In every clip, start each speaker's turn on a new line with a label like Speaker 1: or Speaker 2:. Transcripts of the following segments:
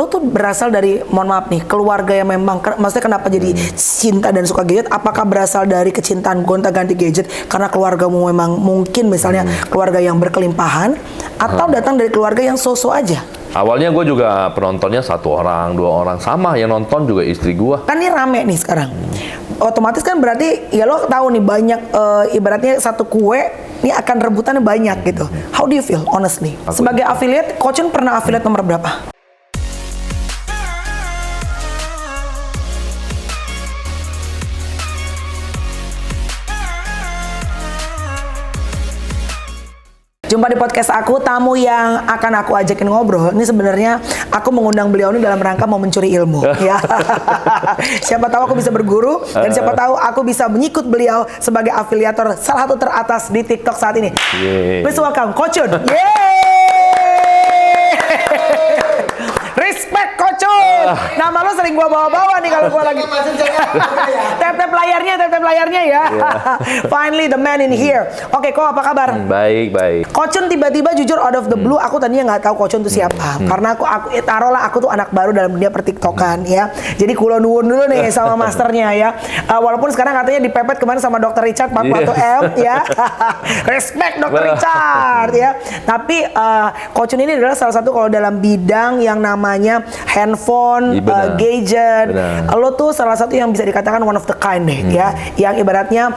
Speaker 1: lo tuh berasal dari, mohon maaf nih, keluarga yang memang, maksudnya kenapa jadi cinta dan suka gadget? Apakah berasal dari kecintaan gonta-ganti gadget karena keluargamu memang mungkin misalnya keluarga yang berkelimpahan, atau datang dari keluarga yang so-so aja?
Speaker 2: Awalnya gue juga penontonnya 1 orang, 2 orang, sama yang nonton juga istri gue.
Speaker 1: Kan ini rame nih sekarang. Otomatis kan berarti ya lo tahu nih banyak ibaratnya satu kue ini akan rebutannya banyak gitu. How do you feel honestly? Sebagai affiliate, Coach Chun pernah affiliate nomor berapa? Jumpa di podcast aku, tamu yang akan aku ajakin ngobrol. Ini sebenarnya aku mengundang beliau ini dalam rangka mau mencuri ilmu, ya. Siapa tahu aku bisa berguru dan siapa tahu aku bisa menyikut beliau sebagai afiliator salah satu teratas di TikTok saat ini. Please welcome Coach Chun. Respect Coach Chun. Nama lo sering gua bawa-bawa nih kalau gua lagi. Tap-tap layarnya ya. Finally the man in here. Oke, Ko, apa kabar?
Speaker 2: Baik.
Speaker 1: Coach Chun tiba-tiba jujur out of the blue, aku tadinya nggak tahu Coach Chun itu siapa. Karena aku taruhlah aku tuh anak baru dalam dunia pertiktokan ya. Jadi kulo nuwun dulu nih sama masternya ya. Walaupun sekarang katanya dipepet kemarin sama Dr. Richard 41M ya. Respect Dr. Richard ya. Tapi Coach Chun ini adalah salah satu kalau dalam bidang yang namanya handphone, gadget. Lo tuh salah satu yang bisa dikatakan one of the kind deh ya. Yang ibaratnya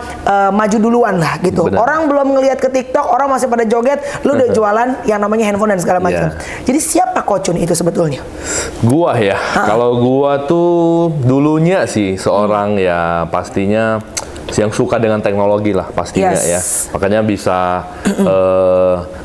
Speaker 1: maju duluan lah gitu. Orang belum ngelihat ke TikTok, orang masih pada joget, lu udah jualan yang namanya handphone dan segala macam. Jadi siapa Coach Chun itu sebetulnya?
Speaker 2: Gua ya, kalau gua tuh dulunya sih seorang ya pastinya yang suka dengan teknologi lah pastinya ya. Makanya bisa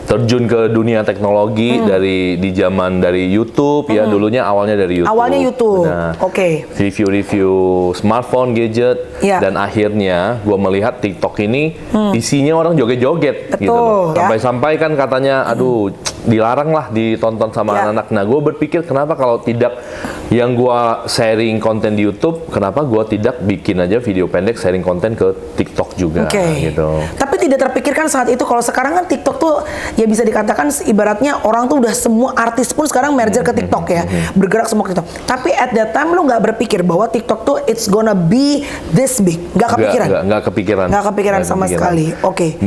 Speaker 2: terjun ke dunia teknologi dari di zaman dari YouTube ya, dulunya awalnya dari YouTube.
Speaker 1: Awalnya YouTube. Oke.
Speaker 2: Review smartphone, gadget, dan akhirnya gue melihat TikTok ini isinya orang joget-joget gitu loh. Sampai-sampai kan katanya, aduh dilarang lah ditonton sama anak-anak. Nah, gue berpikir kenapa kalau tidak yang gue sharing konten di YouTube, kenapa gue tidak bikin aja video pendek sharing konten ke TikTok juga gitu.
Speaker 1: Tapi tidak terpikirkan saat itu kalau sekarang kan TikTok tuh ya bisa dikatakan ibaratnya orang tuh udah semua artis pun sekarang merger ke TikTok ya, bergerak semua ke TikTok. Tapi at that time lu nggak berpikir bahwa TikTok tuh it's gonna be this big? Nggak kepikiran? Nggak kepikiran sama sekali. Oke.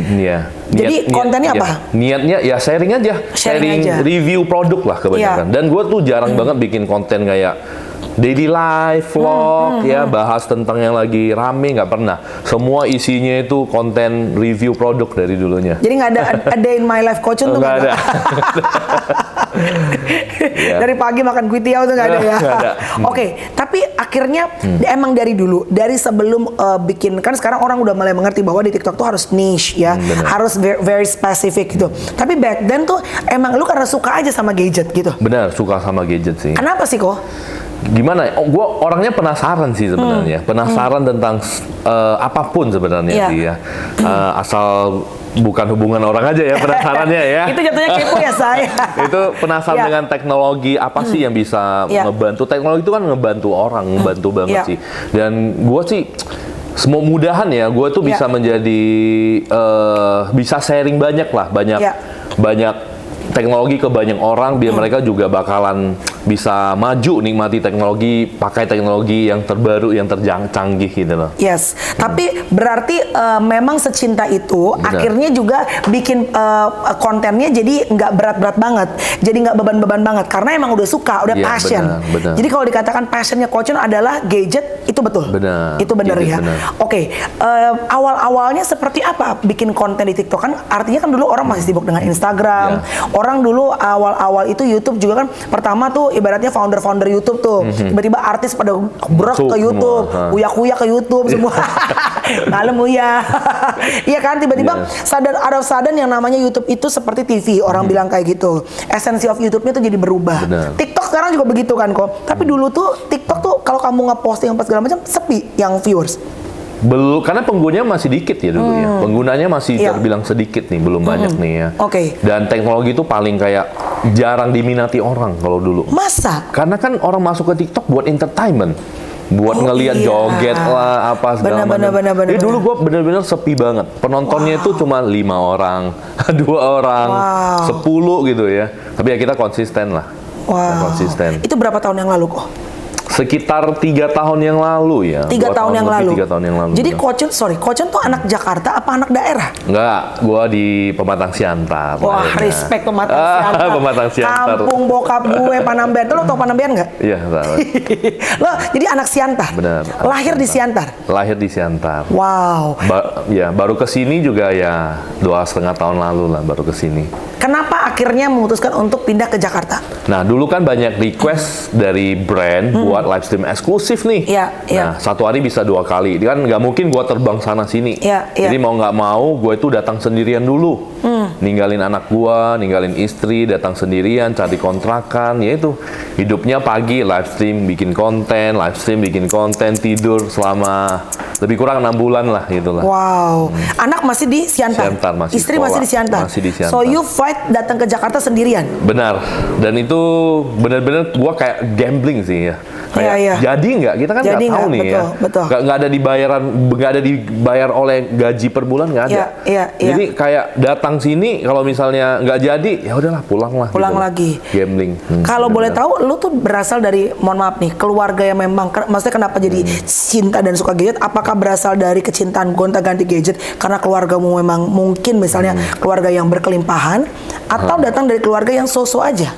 Speaker 1: Jadi kontennya apa?
Speaker 2: Niatnya ya sharing aja. Sharing review produk lah kebanyakan. Dan gue tuh jarang banget bikin konten kayak daily life, vlog, ya bahas tentang yang lagi rame, nggak pernah. Semua isinya itu konten review produk dari dulunya.
Speaker 1: Jadi nggak ada a day in my life Coach Chun tuh nggak ada. Dari pagi makan kue tiaw tuh nggak ada ya. Oke, tapi akhirnya emang dari dulu, dari sebelum bikin, kan sekarang orang udah mulai mengerti bahwa di TikTok tuh harus niche ya, harus very specific gitu. Tapi back then tuh emang lu karena suka aja sama gadget gitu.
Speaker 2: Benar, suka sama gadget sih.
Speaker 1: Kenapa sih kok?
Speaker 2: Gimana? Gue orangnya penasaran sih sebenarnya, penasaran tentang apapun sebenarnya sih ya. Asal bukan hubungan orang aja ya penasarannya ya.
Speaker 1: Itu jatuhnya kepo ya saya.
Speaker 2: Itu penasaran dengan teknologi apa sih yang bisa ngebantu. Teknologi itu kan ngebantu orang, ngebantu banget sih. Dan gue sih semua mudahan ya, gue tuh bisa menjadi bisa sharing banyak lah, banyak teknologi ke banyak orang biar mereka juga bakalan bisa maju nikmati teknologi, pakai teknologi yang terbaru, yang canggih gitu loh.
Speaker 1: Tapi berarti memang secinta itu akhirnya juga bikin kontennya jadi nggak berat-berat banget, jadi nggak beban-beban banget karena emang udah suka, udah passion. Jadi kalau dikatakan passionnya Coach Chun adalah gadget, itu betul. Itu benar ya. Oke, awal-awalnya seperti apa bikin konten di TikTok? Kan artinya kan dulu orang masih sibuk dengan Instagram. Orang dulu awal-awal itu YouTube juga kan pertama tuh ibaratnya founder YouTube tuh. Tiba-tiba artis pada brok ke YouTube, uya-uya ke YouTube semua. Ngalem uya. Iya kan, tiba-tiba out of sudden yang namanya YouTube itu seperti TV, orang bilang kayak gitu. Esensi of YouTube-nya tuh jadi berubah. TikTok sekarang juga begitu kan kok. Tapi dulu tuh TikTok tuh kalau kamu nge-posting apa segala macam sepi yang viewers.
Speaker 2: Belum, karena penggunanya masih dikit ya dulu ya. Penggunanya masih terbilang sedikit nih, belum banyak nih ya. Dan teknologi itu paling kayak jarang diminati orang kalau dulu.
Speaker 1: Masa?
Speaker 2: Karena kan orang masuk ke TikTok buat entertainment. Buat ngelihat joget lah, apa segala macam. Jadi dulu gue bener-bener sepi banget. Penontonnya itu cuma 5 orang, 2 orang, 10 gitu ya. Tapi ya kita konsisten lah.
Speaker 1: Wow.
Speaker 2: Konsisten.
Speaker 1: Itu berapa tahun yang lalu kok?
Speaker 2: Sekitar 3 tahun yang lalu ya.
Speaker 1: 3 tahun yang lalu.
Speaker 2: 3 tahun yang lalu.
Speaker 1: Jadi Kocun tuh anak Jakarta apa anak daerah?
Speaker 2: Enggak, gua di Pematang Siantar.
Speaker 1: Wah,
Speaker 2: lahirnya.
Speaker 1: respect Pematang Siantar.
Speaker 2: Pematang Siantar.
Speaker 1: Kampung bokap gue Panambayan. Lo tau Panambayan nggak?
Speaker 2: Iya, tahu.
Speaker 1: Lo jadi anak Siantar.
Speaker 2: Benar.
Speaker 1: Lahir di Siantar.
Speaker 2: Lahir di Siantar.
Speaker 1: Wow.
Speaker 2: Ya, baru ke sini juga ya 2,5 tahun lalu lah baru ke sini.
Speaker 1: Kenapa akhirnya memutuskan untuk pindah ke Jakarta?
Speaker 2: Nah, dulu kan banyak request dari brand buat live stream eksklusif nih.
Speaker 1: Iya, iya.
Speaker 2: Nah, satu hari bisa 2 kali. Kan nggak mungkin gua terbang sana sini.
Speaker 1: Iya, iya.
Speaker 2: Jadi mau nggak mau, gue itu datang sendirian dulu. Ninggalin anak gua, ninggalin istri, datang sendirian, cari kontrakan. Ya itu, hidupnya pagi live stream, bikin konten, live stream, bikin konten, tidur selama lebih kurang 6 bulan lah, gitulah.
Speaker 1: Wow. Anak masih di Siantar?
Speaker 2: Siantar, masih
Speaker 1: Istri
Speaker 2: sekolah.
Speaker 1: masih di Siantar?
Speaker 2: Masih di Siantar.
Speaker 1: So you fight datang ke Jakarta sendirian?
Speaker 2: Benar. Dan itu benar-benar gua kayak gambling sih ya. Kayak
Speaker 1: Iya.
Speaker 2: jadi nggak? Kita kan
Speaker 1: Jadi
Speaker 2: nggak tahu
Speaker 1: nggak,
Speaker 2: nih
Speaker 1: betul,
Speaker 2: ya.
Speaker 1: betul.
Speaker 2: Nggak ada nggak ada dibayar oleh gaji per bulan, nggak ada.
Speaker 1: Iya, iya, iya.
Speaker 2: Jadi kayak datang sini kalau misalnya nggak jadi, ya udahlah pulang lah.
Speaker 1: Pulang
Speaker 2: gitu.
Speaker 1: lagi.
Speaker 2: Gambling.
Speaker 1: Kalau boleh
Speaker 2: benar.
Speaker 1: tahu, lu tuh berasal dari, mohon maaf nih, keluarga yang memang, maksudnya kenapa jadi cinta dan suka gadget? Apakah berasal dari kecintaan gonta-ganti gadget karena keluargamu memang mungkin misalnya keluarga yang berkelimpahan, atau datang dari keluarga yang so-so aja?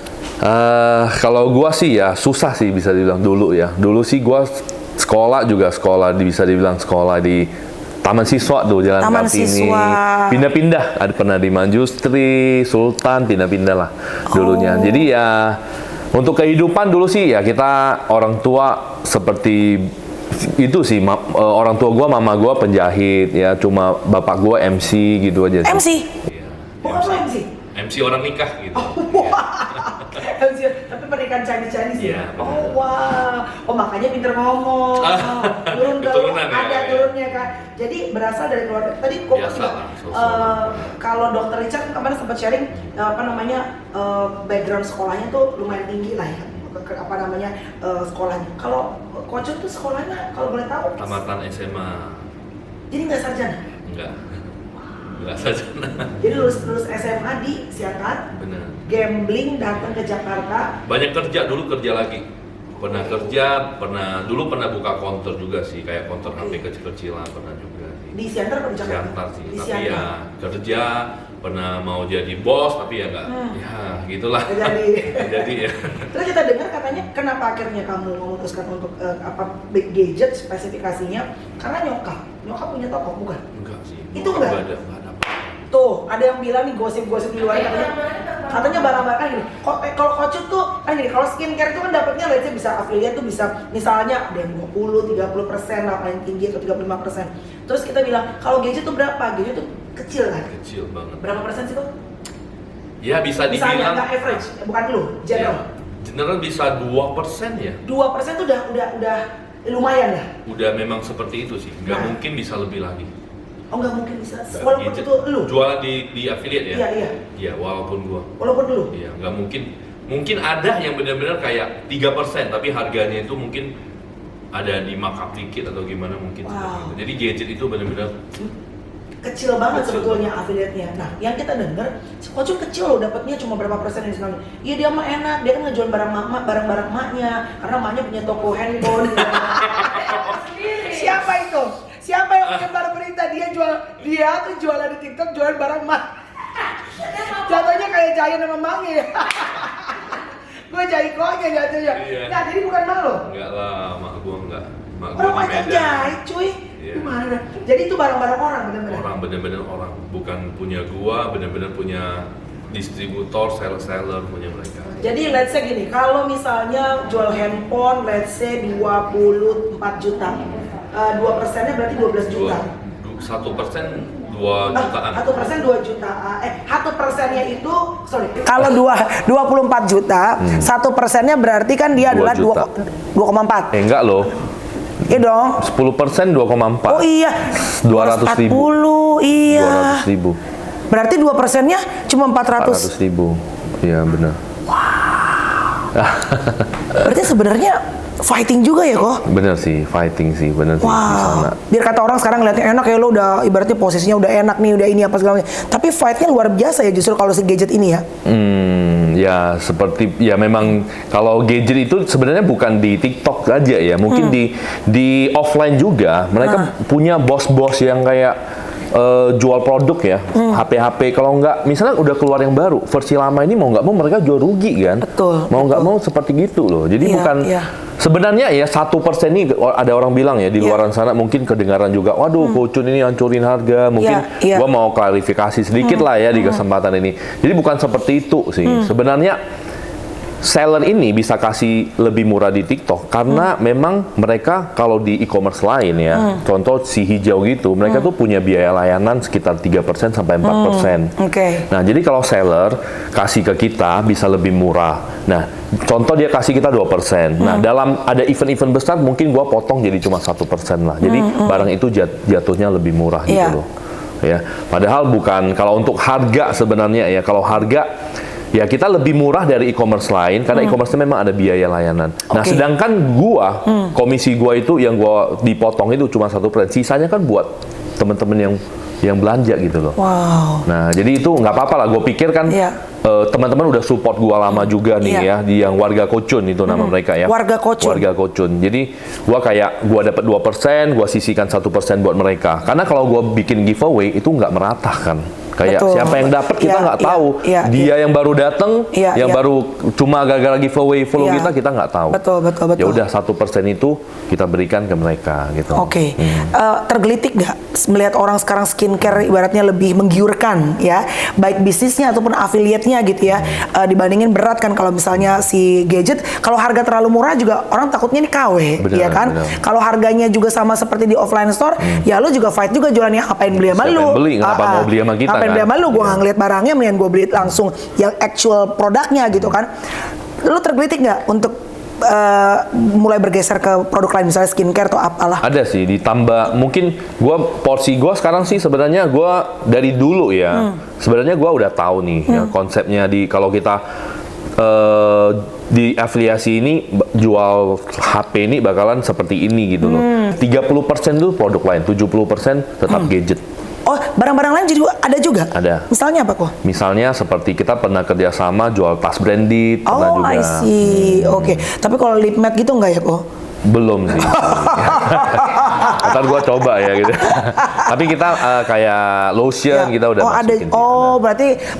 Speaker 2: Kalau gua sih ya susah sih bisa dibilang dulu ya. Dulu sih gua sekolah bisa dibilang sekolah di Taman Siswa tuh, Jalan
Speaker 1: Taman
Speaker 2: Kartini.
Speaker 1: Siswa.
Speaker 2: Pindah-pindah, ada pernah di Manjustri, Sultan, pindah-pindah lah dulunya. Jadi ya untuk kehidupan dulu sih ya kita orang tua seperti itu sih, orang tua gua, mama gua penjahit ya, cuma bapak gua MC gitu aja sih.
Speaker 1: MC?
Speaker 2: Iya.
Speaker 1: Bukan lu MC?
Speaker 2: MC orang nikah gitu.
Speaker 1: MC, tapi pernikahan Chinese ya?
Speaker 2: Iya,
Speaker 1: Oh wah, oh makanya pinter ngomong. Turun ke
Speaker 2: Keturunan ya,
Speaker 1: ada
Speaker 2: ya.
Speaker 1: turunnya kan. Jadi berasal dari keluarga. Tadi kok
Speaker 2: Biasa lah,
Speaker 1: kalau Dokter Richard kemarin sempat sharing background sekolahnya tuh lumayan tinggi lah ya. Sekolahnya. Kalau Kocun tuh sekolahnya kalau boleh tahu?
Speaker 2: Tamatan SMA.
Speaker 1: Jadi nggak sarjana?
Speaker 2: Enggak saja.
Speaker 1: Jadi lulus SMA di Siantar.
Speaker 2: Benar.
Speaker 1: Gambling datang ke Jakarta.
Speaker 2: Banyak dulu kerja lagi. Dulu pernah buka counter juga sih, kayak counter HP kecil-kecilan pernah juga sih.
Speaker 1: Di Siantar atau di Jakarta?
Speaker 2: Siantar sih,
Speaker 1: Di
Speaker 2: tapi
Speaker 1: Siantar.
Speaker 2: ya kerja, pernah mau jadi bos, tapi ya nggak, ya gitulah.
Speaker 1: Nggak jadi.
Speaker 2: Nggak jadi ya.
Speaker 1: Terus kita dengar katanya kenapa akhirnya kamu memutuskan untuk big gadget spesifikasinya karena nyokap punya toko bukan?
Speaker 2: Enggak sih.
Speaker 1: Itu enggak?
Speaker 2: Nggak ada apa-apa.
Speaker 1: Tuh, ada yang bilang nih gosip-gosip di luar katanya barang-barang gini. Kalau Kocun tuh kan gini, kalau skincare itu kan dapatnya let's say bisa affiliate tuh bisa misalnya ada yang 20, 30% lah paling tinggi atau 35%. Terus kita bilang kalau gadget tuh berapa? Gadget tuh kecil kan?
Speaker 2: Kecil banget.
Speaker 1: Berapa persen sih kok?
Speaker 2: Ya bisa
Speaker 1: Misalnya
Speaker 2: dibilang.
Speaker 1: nggak average, bukan lu, general.
Speaker 2: Ya, general bisa 2% ya.
Speaker 1: 2% tuh udah lumayan ya?
Speaker 2: Udah memang seperti itu sih. Nggak
Speaker 1: Nah.
Speaker 2: mungkin bisa lebih lagi.
Speaker 1: Oh nggak mungkin bisa,
Speaker 2: Nggak
Speaker 1: walaupun
Speaker 2: gadget.
Speaker 1: itu lu?
Speaker 2: Jualan di affiliate ya?
Speaker 1: Iya, iya.
Speaker 2: Iya, walaupun gua.
Speaker 1: Walaupun dulu?
Speaker 2: Iya, nggak mungkin. Mungkin ada yang benar-benar kayak 3%, tapi harganya itu mungkin ada di markup dikit atau gimana mungkin.
Speaker 1: Wow.
Speaker 2: Seperti itu. Jadi gadget itu benar-benar
Speaker 1: Kecil banget
Speaker 2: Kecil
Speaker 1: sebetulnya affiliate-nya. Nah, yang kita dengar, si Kocun kecil loh, dapatnya cuma berapa persen yang diskonnya. Iya dia mah enak, dia kan ngejual barang-barang maknya, karena maknya punya toko handphone. Siapa itu? Siapa yang menyebar berita dia tuh jualan di TikTok jualan barang mak. Jatuhnya kayak Jayan sama Mangi ya. Gue Jaikonya jatuhnya.
Speaker 2: Iya.
Speaker 1: Nah, jadi bukan mak lo.
Speaker 2: enggak lah, mak gua enggak. Mak gua
Speaker 1: Orang
Speaker 2: di
Speaker 1: macam
Speaker 2: Medan.
Speaker 1: jahit cuy.
Speaker 2: Iya.
Speaker 1: Gimana? Jadi itu barang-barang orang benar-benar.
Speaker 2: Orang benar-benar orang, bukan punya gua, benar-benar punya distributor, seller punya mereka.
Speaker 1: Jadi let's say gini, kalau misalnya jual handphone let's say 24 juta, 2%-nya berarti 12 juta.
Speaker 2: 1% 2 jutaan.
Speaker 1: 1% 2 juta. 1%-nya itu, kalau 24 juta, 1%-nya berarti kan dia
Speaker 2: 2
Speaker 1: adalah
Speaker 2: juta.
Speaker 1: 2,4.
Speaker 2: Enggak loh.
Speaker 1: Iya dong.
Speaker 2: 10% 2,4.
Speaker 1: Oh iya.
Speaker 2: 200.000.
Speaker 1: 240, iya.
Speaker 2: 200.000.
Speaker 1: Berarti 2%-nya cuma 400.
Speaker 2: 400.000. Iya benar.
Speaker 1: Berarti sebenarnya fighting juga ya kok?
Speaker 2: Bener sih, fighting sih, bener sih di sana.
Speaker 1: Biar kata orang sekarang ngeliatnya enak ya, lo udah ibaratnya posisinya udah enak nih, udah ini apa segala macam. Tapi fightnya luar biasa ya justru kalau si gadget ini ya.
Speaker 2: Ya seperti ya memang kalau gadget itu sebenarnya bukan di TikTok aja ya, mungkin di offline juga mereka punya bos-bos yang kayak jual produk ya, HP-HP kalau nggak misalnya udah keluar yang baru, versi lama ini mau nggak mau mereka jual rugi kan.
Speaker 1: Betul.
Speaker 2: Mau nggak mau seperti gitu loh. Jadi bukan sebenarnya ya 1% ini ada orang bilang ya di luaran sana mungkin kedengaran juga, waduh Kocun ini hancurin harga, mungkin gua mau klarifikasi sedikit lah ya di kesempatan ini. Jadi bukan seperti itu sih. Sebenarnya seller ini bisa kasih lebih murah di TikTok karena memang mereka kalau di e-commerce lain ya, contoh si hijau gitu, mereka tuh punya biaya layanan sekitar 3% sampai 4%. Nah, jadi kalau seller kasih ke kita bisa lebih murah. Nah, contoh dia kasih kita 2%. Nah, dalam ada event-event besar mungkin gua potong jadi cuma 1% lah. Jadi barang itu jatuhnya lebih murah gitu loh. Ya, padahal bukan kalau untuk harga sebenarnya ya, kalau harga ya kita lebih murah dari e-commerce lain karena e-commerce memang ada biaya layanan. Nah, sedangkan gua komisi gua itu yang gua dipotong itu cuma 1%. Sisanya kan buat teman-teman yang belanja gitu loh. Nah, jadi itu nggak apa-apa lah. Gua pikir kan teman-teman udah support gua lama juga nih ya, di yang warga Kocun itu nama mereka ya. Warga Kocun. Jadi gua dapat 2%, gua sisihkan 1% buat mereka. Karena kalau gua bikin giveaway itu nggak merata kan. Kayak siapa yang dapat kita nggak tahu. Dia yang baru datang, yang baru cuma gara-gara giveaway follow kita nggak tahu.
Speaker 1: Betul.
Speaker 2: Ya udah 1% itu kita berikan ke mereka gitu.
Speaker 1: Tergelitik nggak melihat orang sekarang skincare ibaratnya lebih menggiurkan ya, baik bisnisnya ataupun afiliatnya gitu ya, dibandingin berat kan kalau misalnya si gadget. Kalau harga terlalu murah juga orang takutnya ini KW, ya kan? Kalau harganya juga sama seperti di offline store, ya lu juga fight juga jualannya, ngapain beli sama lu?
Speaker 2: Beli, kenapa mau beli sama kita?
Speaker 1: Beli sama lu, gue nggak ngeliat barangnya, mendingan gue beli langsung yang actual produknya gitu kan. Lu tergelitik nggak untuk mulai bergeser ke produk lain misalnya skincare atau apalah? Ada
Speaker 2: sih, ditambah mungkin porsi gue sekarang sih sebenarnya gue dari dulu ya, sebenarnya gue udah tahu nih ya, konsepnya kalau kita di afiliasi ini jual HP ini bakalan seperti ini gitu loh. 30% itu produk lain, 70% tetap gadget.
Speaker 1: Oh, barang-barang lain jadi ada juga?
Speaker 2: Ada.
Speaker 1: Misalnya apa kok?
Speaker 2: Misalnya seperti kita pernah kerjasama jual tas branded, pernah juga.
Speaker 1: I see. Oke. Tapi kalau lip matte gitu nggak ya kok?
Speaker 2: Belum sih. Ntar gua coba ya gitu. Tapi kita kayak lotion kita udah masukin.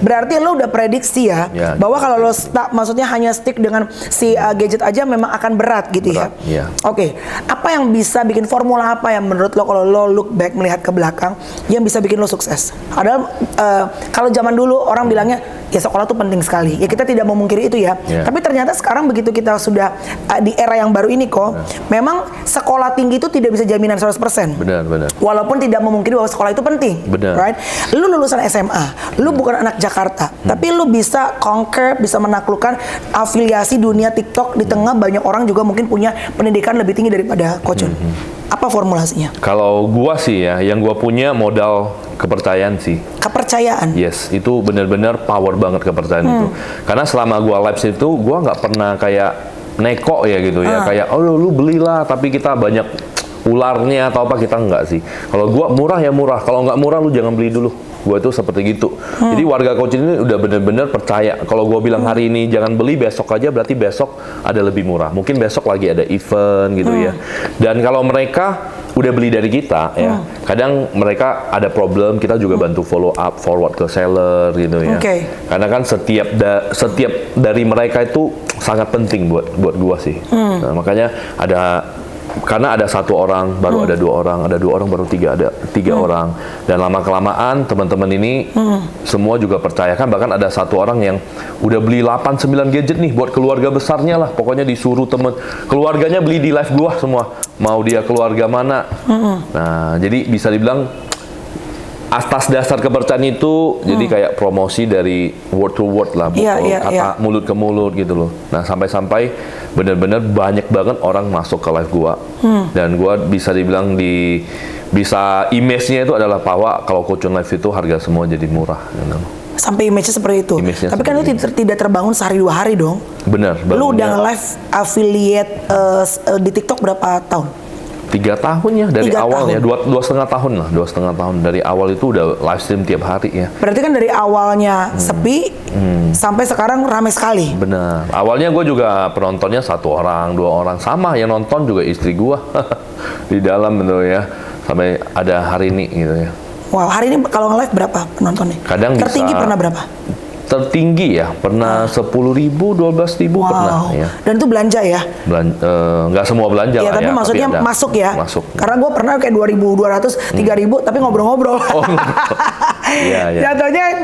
Speaker 1: Berarti lo udah prediksi ya, bahwa kalau lo maksudnya hanya stick dengan si gadget aja memang akan berat gitu ya. Oke. Apa yang bisa bikin formula apa yang menurut lo kalau lo look back melihat ke belakang yang bisa bikin lo sukses? Padahal kalau zaman dulu orang bilangnya ya sekolah tuh penting sekali. Ya kita tidak memungkiri itu ya. Tapi ternyata sekarang begitu kita sudah di era yang baru ini kok, memang sekolah tinggi itu tidak bisa jaminan 100%.
Speaker 2: Benar.
Speaker 1: Walaupun tidak memungkiri bahwa sekolah itu penting. Right? Lu lulusan SMA, lu bukan anak Jakarta, tapi lu bisa conquer, bisa menaklukkan afiliasi dunia TikTok di tengah banyak orang juga mungkin punya pendidikan lebih tinggi daripada Kocun. Apa formulasinya? Kalau
Speaker 2: gua sih ya, yang gua punya modal kepercayaan sih.
Speaker 1: Kepercayaan?
Speaker 2: Yes, itu benar-benar power banget kepercayaan itu. Karena selama gua live itu, gua nggak pernah kayak neko ya gitu ya, kayak lu belilah tapi kita banyak ularnya atau apa, kita enggak sih. Kalau gua murah ya murah, kalau nggak murah lu jangan beli dulu. Gua itu seperti gitu. Jadi warga Kocun ini udah bener-bener percaya. Kalau gua bilang hari ini jangan beli, besok aja berarti besok ada lebih murah. Mungkin besok lagi ada event gitu ya. Dan kalau mereka udah beli dari kita ya, kadang mereka ada problem, kita juga bantu follow up, forward ke seller gitu ya. Karena kan setiap dari mereka itu sangat penting buat gua sih. Nah, makanya karena ada 1 orang, baru ada 2 orang, ada 2 orang baru 3, ada 3 orang, dan lama kelamaan teman-teman ini semua juga percaya kan. Bahkan ada 1 orang yang udah beli 8-9 gadget nih buat keluarga besarnya lah, pokoknya disuruh keluarganya beli di live gua semua, mau dia keluarga mana. Nah, jadi bisa dibilang atas dasar kepercayaan itu jadi kayak promosi dari word to word lah, kata mulut ke mulut gitu loh. Nah, sampai benar-benar banyak banget orang masuk ke live gua, dan gua bisa dibilang bisa image-nya itu adalah bahwa kalau Kocun Live itu harga semua jadi murah gitu.
Speaker 1: Sampai image-nya seperti itu. Tapi kan itu tidak terbangun sehari 2 hari dong.
Speaker 2: Benar.
Speaker 1: Lu udah nge-live affiliate di TikTok berapa tahun?
Speaker 2: 3 tahun ya dari
Speaker 1: 3
Speaker 2: awal
Speaker 1: tahun.
Speaker 2: ya, 2,5 tahun lah, 2,5 tahun dari awal itu udah live stream tiap hari ya.
Speaker 1: Berarti kan dari awalnya sepi sampai sekarang ramai sekali.
Speaker 2: Benar. Awalnya gue juga penontonnya 1 orang, 2 orang, sama yang nonton juga istri gue di dalam bener ya, sampai ada hari ini gitu ya.
Speaker 1: Wow, hari ini kalau nge-live berapa penontonnya?
Speaker 2: Kadang
Speaker 1: tertinggi
Speaker 2: bisa,
Speaker 1: pernah berapa?
Speaker 2: Tertinggi ya, pernah 10.000, 12.000 pernah ya.
Speaker 1: Dan itu belanja ya?
Speaker 2: Nggak semua belanja
Speaker 1: ya,
Speaker 2: lah
Speaker 1: tapi
Speaker 2: ya.
Speaker 1: maksudnya
Speaker 2: tapi
Speaker 1: masuk ya?
Speaker 2: Masuk.
Speaker 1: Karena gue pernah kayak 2.200, 3.000, tapi ngobrol-ngobrol.
Speaker 2: Oh, iya, iya.
Speaker 1: Jatuhnya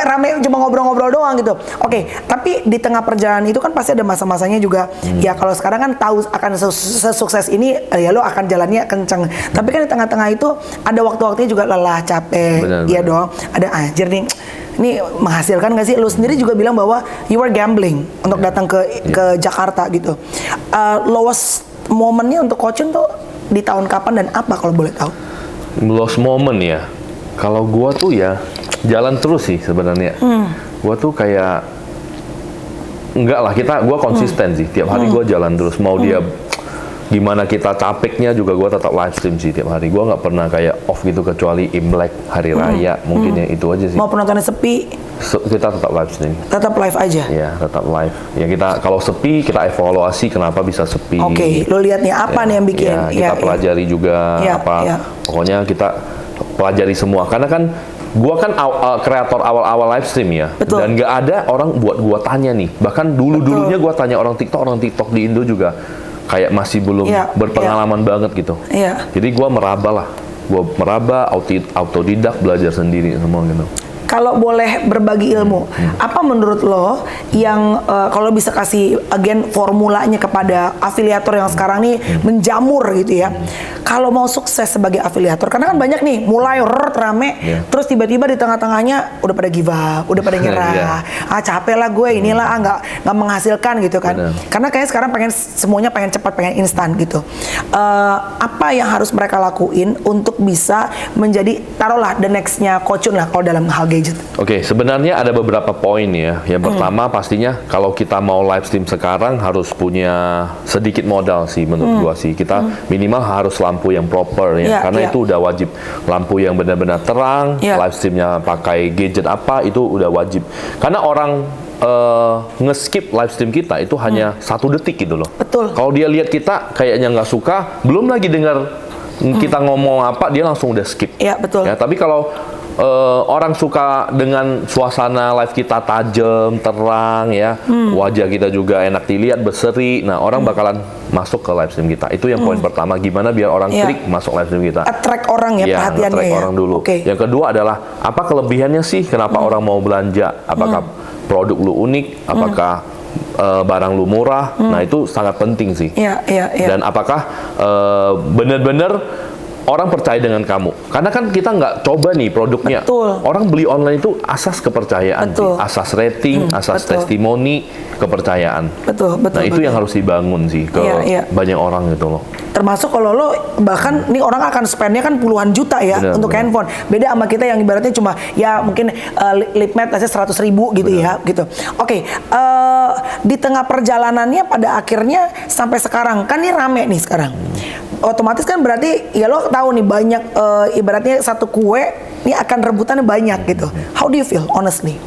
Speaker 1: rame cuma ngobrol-ngobrol doang gitu. Oke, tapi di tengah perjalanan itu kan pasti ada masa-masanya juga. Ya kalau sekarang kan tahu akan sesukses ini, ya lo akan jalannya kenceng. Tapi kan di tengah-tengah itu ada waktu-waktunya juga lelah, capek. Iya dong. Ada anjir nih. Ini menghasilkan nggak sih? Lu sendiri juga bilang bahwa you were gambling untuk datang ke Jakarta gitu. Lowest momennya untuk Coachun tuh di tahun kapan dan apa kalau boleh tahu?
Speaker 2: Lowest moment ya. Kalau gua tuh ya jalan terus sih sebenarnya. Gua tuh kayak enggak lah, gua konsisten sih. Tiap hari gua jalan terus. Mau dia gimana kita capeknya juga gue tetap live stream sih tiap hari. Gue nggak pernah kayak off gitu kecuali Imlek, hari raya, mungkin ya itu aja sih.
Speaker 1: Mau penontonnya sepi?
Speaker 2: Kita tetap live stream.
Speaker 1: Tetap live aja?
Speaker 2: Ya, tetap live. Ya kita kalau sepi kita evaluasi kenapa bisa sepi.
Speaker 1: Oke, lo lihat nih apa nih yang bikin?
Speaker 2: Ya, kita pelajari juga pokoknya kita pelajari semua. Karena kan gua kan kreator awal-awal live stream ya.
Speaker 1: Betul.
Speaker 2: Dan nggak ada orang buat gua tanya nih. Bahkan dulu-dulunya gua tanya orang TikTok di Indo juga kayak masih belum berpengalaman banget gitu. Jadi gue meraba lah. Gue meraba, autodidak, belajar sendiri semua gitu.
Speaker 1: Kalau boleh berbagi ilmu, apa menurut lo yang kalau bisa kasih formulanya kepada afiliator yang sekarang nih menjamur gitu ya? Kalau mau sukses sebagai afiliator, karena kan banyak nih mulai rame, terus tiba-tiba di tengah-tengahnya udah pada give up, udah pada nyerah, capek lah gue, inilah nggak menghasilkan gitu kan? Karena kayaknya sekarang semuanya pengen cepat, pengen instan gitu. Apa yang harus mereka lakuin untuk bisa menjadi taruhlah the next-nya Coachun lah kalau dalam hal gadget?
Speaker 2: Oke, sebenarnya ada beberapa poin ya. Yang pertama pastinya kalau kita mau live stream sekarang harus punya sedikit modal sih menurut gua sih. Kita minimal harus lampu yang proper ya, karena itu udah wajib. Lampu yang benar-benar terang, live streamnya pakai gadget apa itu udah wajib. Karena orang nge-skip live stream kita itu hanya 1 detik gitu loh.
Speaker 1: Betul.
Speaker 2: Kalau dia lihat kita kayaknya nggak suka, belum lagi dengar kita ngomong apa, dia langsung udah skip.
Speaker 1: Iya, betul.
Speaker 2: Ya, tapi kalau orang suka dengan suasana live kita tajam, terang ya, wajah kita juga enak dilihat, berseri. Nah, orang bakalan masuk ke live stream kita. Itu yang poin pertama. Gimana biar orang klik masuk live stream kita?
Speaker 1: Attract orang ya, perhatiannya
Speaker 2: attract orang dulu. Yang kedua adalah apa kelebihannya sih? Kenapa orang mau belanja? Apakah produk lu unik? Apakah barang lu murah? Nah, itu sangat penting sih. Dan apakah benar-benar orang percaya dengan kamu? Karena kan kita nggak coba nih produknya. Orang beli online itu asas kepercayaan, sih. Asas rating, asas testimoni, kepercayaan. Nah, itu yang harus dibangun sih ke banyak orang gitu loh.
Speaker 1: Termasuk kalau lo bahkan nih orang akan spendnya kan puluhan juta ya untuk handphone. Beda sama kita yang ibaratnya cuma ya mungkin lip matte aja 100.000 gitu ya gitu. Oke, di tengah perjalanannya pada akhirnya sampai sekarang kan ini rame nih sekarang. Otomatis kan berarti ya lo tahu nih banyak ibaratnya satu kue ini akan rebutannya banyak gitu. How do you feel honestly?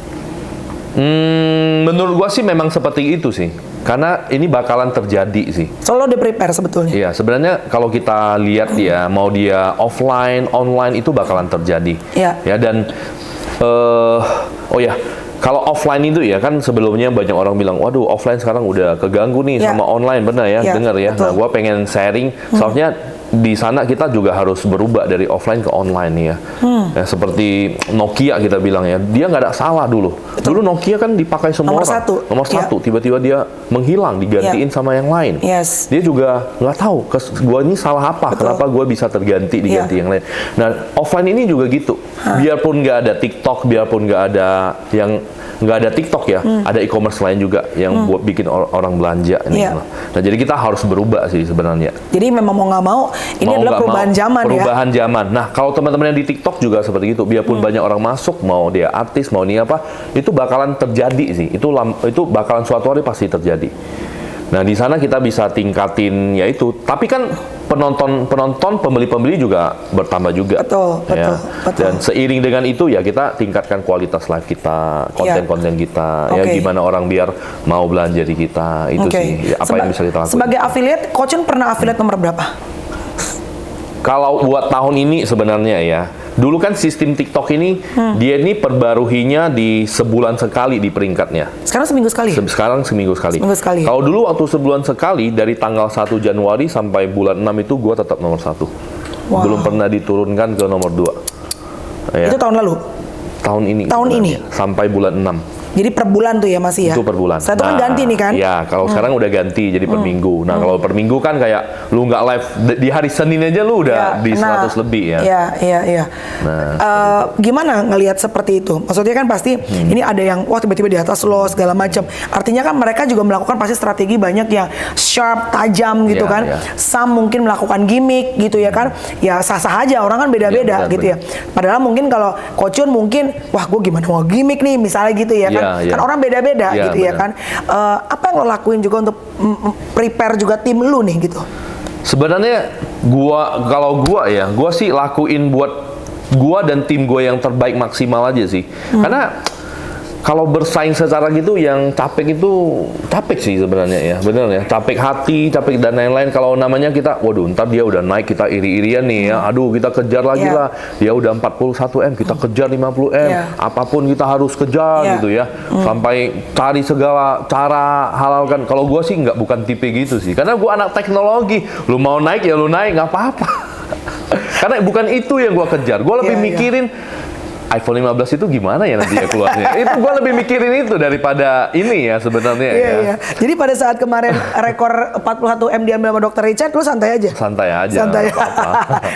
Speaker 2: Menurut gua sih memang seperti itu sih. Karena ini bakalan terjadi sih.
Speaker 1: So lo udah prepare sebetulnya?
Speaker 2: Iya, sebenarnya kalau kita lihat ya, mau dia offline, online itu bakalan terjadi. Ya, dan kalau offline itu ya kan sebelumnya banyak orang bilang, waduh offline sekarang udah keganggu nih sama online, benar ya? Dengar ya. Nah, gua pengen sharing, soalnya di sana kita juga harus berubah dari offline ke online ya. Ya seperti Nokia kita bilang ya, dia nggak ada salah dulu. Dulu Nokia kan dipakai semua orang. Nomor satu. Tiba-tiba dia menghilang, digantiin sama yang lain. Dia juga nggak tahu, gua ini salah apa? Kenapa gua bisa diganti yang lain? Nah, offline ini juga gitu. Biarpun nggak ada TikTok, biarpun nggak ada yang nggak ada TikTok ya, ada e-commerce lain juga yang buat bikin orang belanja ini.
Speaker 1: Iya.
Speaker 2: Nah, jadi kita harus berubah sih sebenarnya.
Speaker 1: Jadi memang mau nggak mau, ini
Speaker 2: Mau
Speaker 1: adalah
Speaker 2: nggak
Speaker 1: perubahan
Speaker 2: mau,
Speaker 1: zaman ya.
Speaker 2: perubahan zaman. Nah, kalau teman-teman yang di TikTok juga seperti itu, biarpun banyak orang masuk, mau dia artis, mau ini apa, itu bakalan terjadi sih. Itu bakalan suatu hari pasti terjadi. Nah, di sana kita bisa tingkatin yaitu, tapi kan penonton, pembeli juga bertambah juga.
Speaker 1: Betul.
Speaker 2: Dan seiring dengan itu ya kita tingkatkan kualitas live kita, konten-konten kita, ya gimana orang biar mau belanja di kita, itu sih apa yang bisa kita lakukan.
Speaker 1: Sebagai affiliate, Coach pernah affiliate nomor berapa?
Speaker 2: Kalau buat tahun ini sebenarnya ya, dulu kan sistem TikTok ini dia ini perbaruhinya di sebulan sekali di peringkatnya.
Speaker 1: Sekarang seminggu sekali?
Speaker 2: Sekarang seminggu sekali.
Speaker 1: Seminggu sekali.
Speaker 2: Kalau dulu waktu sebulan sekali, dari tanggal 1 Januari sampai bulan 6 itu gua tetap nomor 1.
Speaker 1: Wow.
Speaker 2: Belum pernah diturunkan ke nomor 2. Ya.
Speaker 1: Itu tahun lalu?
Speaker 2: Tahun ini.
Speaker 1: Tahun ini?
Speaker 2: Sampai bulan 6.
Speaker 1: Jadi per bulan tuh ya masih ya?
Speaker 2: Itu per bulan.
Speaker 1: Saya tuh kan ganti nih kan?
Speaker 2: Ya, kalau sekarang udah ganti jadi per minggu. Nah, kalau per minggu kan kayak lu nggak live di hari Senin aja lu udah di 100 lebih ya.
Speaker 1: Iya. Nah, gimana ngelihat seperti itu? Maksudnya kan pasti ini ada yang wah tiba-tiba di atas lo segala macam. Artinya kan mereka juga melakukan pasti strategi banyak yang sharp, tajam gitu kan. Some mungkin melakukan gimmick gitu ya kan. Ya sah-sah aja, orang kan beda-beda gitu ya. Padahal mungkin kalau Coach Yun mungkin wah gue gimana mau gimmick nih misalnya gitu ya kan. Kan orang beda-beda gitu ya kan. Apa yang lo lakuin juga untuk prepare juga tim lu nih gitu?
Speaker 2: Sebenarnya kalau gua sih lakuin buat gua dan tim gua yang terbaik maksimal aja sih. Karena kalau bersaing secara gitu yang capek sih sebenarnya ya, bener ya, capek hati, capek dan lain-lain. Kalau namanya kita, waduh ntar dia udah naik kita iri-irian nih ya, aduh kita kejar lagi lah, dia udah 41M kita kejar 50M, apapun kita harus kejar gitu ya, sampai cari segala cara halalkan. Kalau gua sih bukan tipe gitu sih, karena gua anak teknologi, lu mau naik ya lu naik nggak apa-apa. Karena bukan itu yang gua kejar, gua lebih mikirin iPhone 15 itu gimana ya nanti ya keluarnya. Itu gue lebih mikirin itu daripada ini ya sebenarnya ya.
Speaker 1: Jadi pada saat kemarin rekor 41M diambil sama Dr. Richard, lu santai aja?
Speaker 2: Santai aja.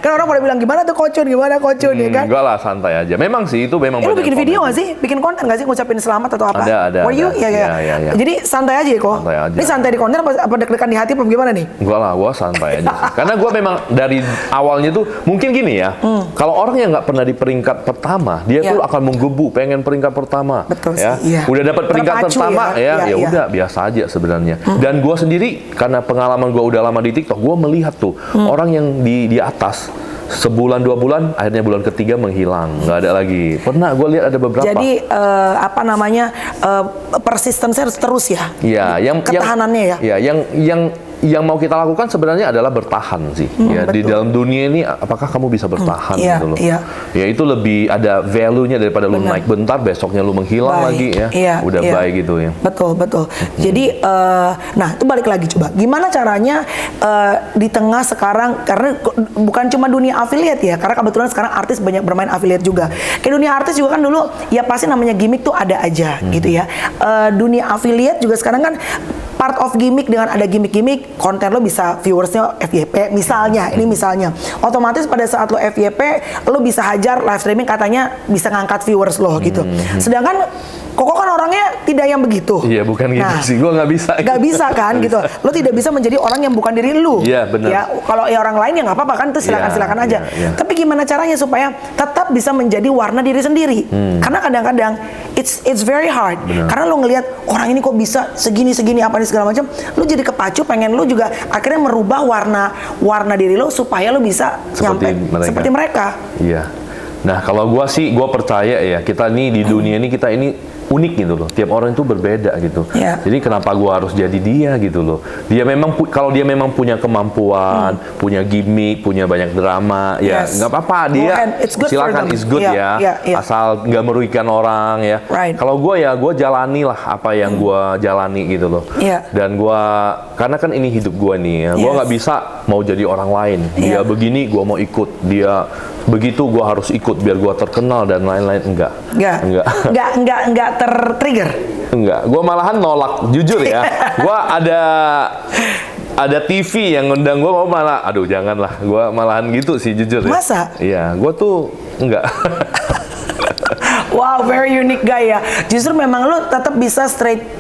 Speaker 1: Kan orang pada bilang gimana tuh Coach Yun ya kan?
Speaker 2: Enggak lah, santai aja. Memang sih itu memang
Speaker 1: lu bikin video nggak sih? Bikin konten nggak sih ngucapin selamat atau apa?
Speaker 2: Ada.
Speaker 1: Were you? Ya. Jadi santai aja kok.
Speaker 2: Santai aja.
Speaker 1: Ini santai di konten apa deg-degan di hati apa gimana nih?
Speaker 2: Enggak lah, gue santai aja sih. Karena gue memang dari awalnya tuh mungkin gini ya. Kalau orang yang nggak pernah di peringkat pertama, dia tuh akan menggebu pengen peringkat pertama.
Speaker 1: Betul
Speaker 2: ya.
Speaker 1: sih,
Speaker 2: Udah dapat peringkat pertama ya udah biasa aja sebenarnya. Dan gue sendiri karena pengalaman gue udah lama di TikTok, gue melihat tuh orang yang di atas sebulan 2 bulan, akhirnya bulan ketiga menghilang, nggak ada lagi. Pernah gue lihat ada beberapa.
Speaker 1: Jadi persistensi harus terus ya.
Speaker 2: Iya,
Speaker 1: ketahanannya ya.
Speaker 2: Yang mau kita lakukan sebenarnya adalah bertahan sih. Di dalam dunia ini apakah kamu bisa bertahan gitu loh. Ya itu lebih ada value-nya daripada lu naik bentar besoknya lu menghilang lagi ya. Udah baik gitu ya.
Speaker 1: Betul. Jadi nah itu balik lagi coba. Gimana caranya di tengah sekarang, karena bukan cuma dunia affiliate ya, karena kebetulan sekarang artis banyak bermain affiliate juga. Kayak dunia artis juga kan dulu ya pasti namanya gimmick tuh ada aja gitu ya. Dunia affiliate juga sekarang kan part of gimmick, dengan ada gimmick-gimmick konten lo bisa viewersnya FYP misalnya, ini misalnya otomatis pada saat lo FYP lo bisa hajar live streaming katanya bisa ngangkat viewers lo gitu. Sedangkan Koko kan orangnya tidak yang begitu.
Speaker 2: Iya, bukan gitu sih. Gue nggak bisa.
Speaker 1: Nggak bisa kan gitu. Lo tidak bisa menjadi orang yang bukan diri lo.
Speaker 2: Iya, benar.
Speaker 1: Ya, kalau ya orang lain ya nggak apa-apa kan, itu silakan aja. Tapi gimana caranya supaya tetap bisa menjadi warna diri sendiri? Karena kadang-kadang it's very hard.
Speaker 2: Benar.
Speaker 1: Karena lo ngelihat orang ini kok bisa segini apa nih segala macam, lo jadi kepacu pengen lo juga akhirnya merubah warna diri lo supaya lo bisa seperti mereka.
Speaker 2: Iya. Nah, kalau gue sih, gue percaya ya, kita nih di dunia ini, kita ini unik gitu loh. Tiap orang itu berbeda gitu. Jadi kenapa gue harus jadi dia gitu loh. Dia memang, kalau dia memang punya kemampuan, punya gimmick, punya banyak drama, ya nggak apa-apa. Dia silakan, it's good ya. Asal nggak merugikan orang ya. Kalau gue ya, gue jalani lah apa yang gue jalani gitu loh. Dan gue, karena kan ini hidup gue nih ya. Gue nggak bisa mau jadi orang lain. Dia begini, gue mau ikut. Dia begitu, gue harus ikut biar gue terkenal dan lain-lain. Enggak tertrigger? Enggak, gue malahan nolak, jujur ya. Gue ada TV yang ngundang gue, malah, aduh janganlah, gue malahan gitu sih jujur ya.
Speaker 1: Masa?
Speaker 2: Iya, gue tuh enggak.
Speaker 1: Wow, very unique guy ya. Justru memang lu tetap bisa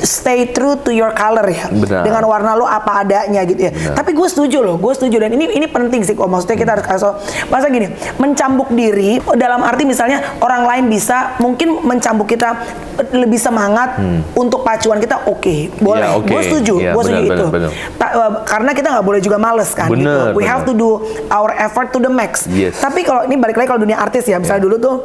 Speaker 1: stay true to your color ya.
Speaker 2: Benar.
Speaker 1: Dengan warna lu apa adanya gitu ya.
Speaker 2: Benar.
Speaker 1: Tapi gue setuju loh, gue setuju, dan ini penting sih kok. Maksudnya kita harus kasih masa gini, mencambuk diri dalam arti misalnya orang lain bisa mungkin mencambuk kita lebih semangat untuk pacuan kita, boleh.
Speaker 2: Ya,
Speaker 1: Gue setuju, gue setuju itu.
Speaker 2: Benar.
Speaker 1: Karena kita nggak boleh juga males kan.
Speaker 2: Bener,
Speaker 1: gitu. We have to do our effort to the max.
Speaker 2: Yes.
Speaker 1: Tapi kalau ini balik lagi kalau dunia artis ya, misalnya dulu tuh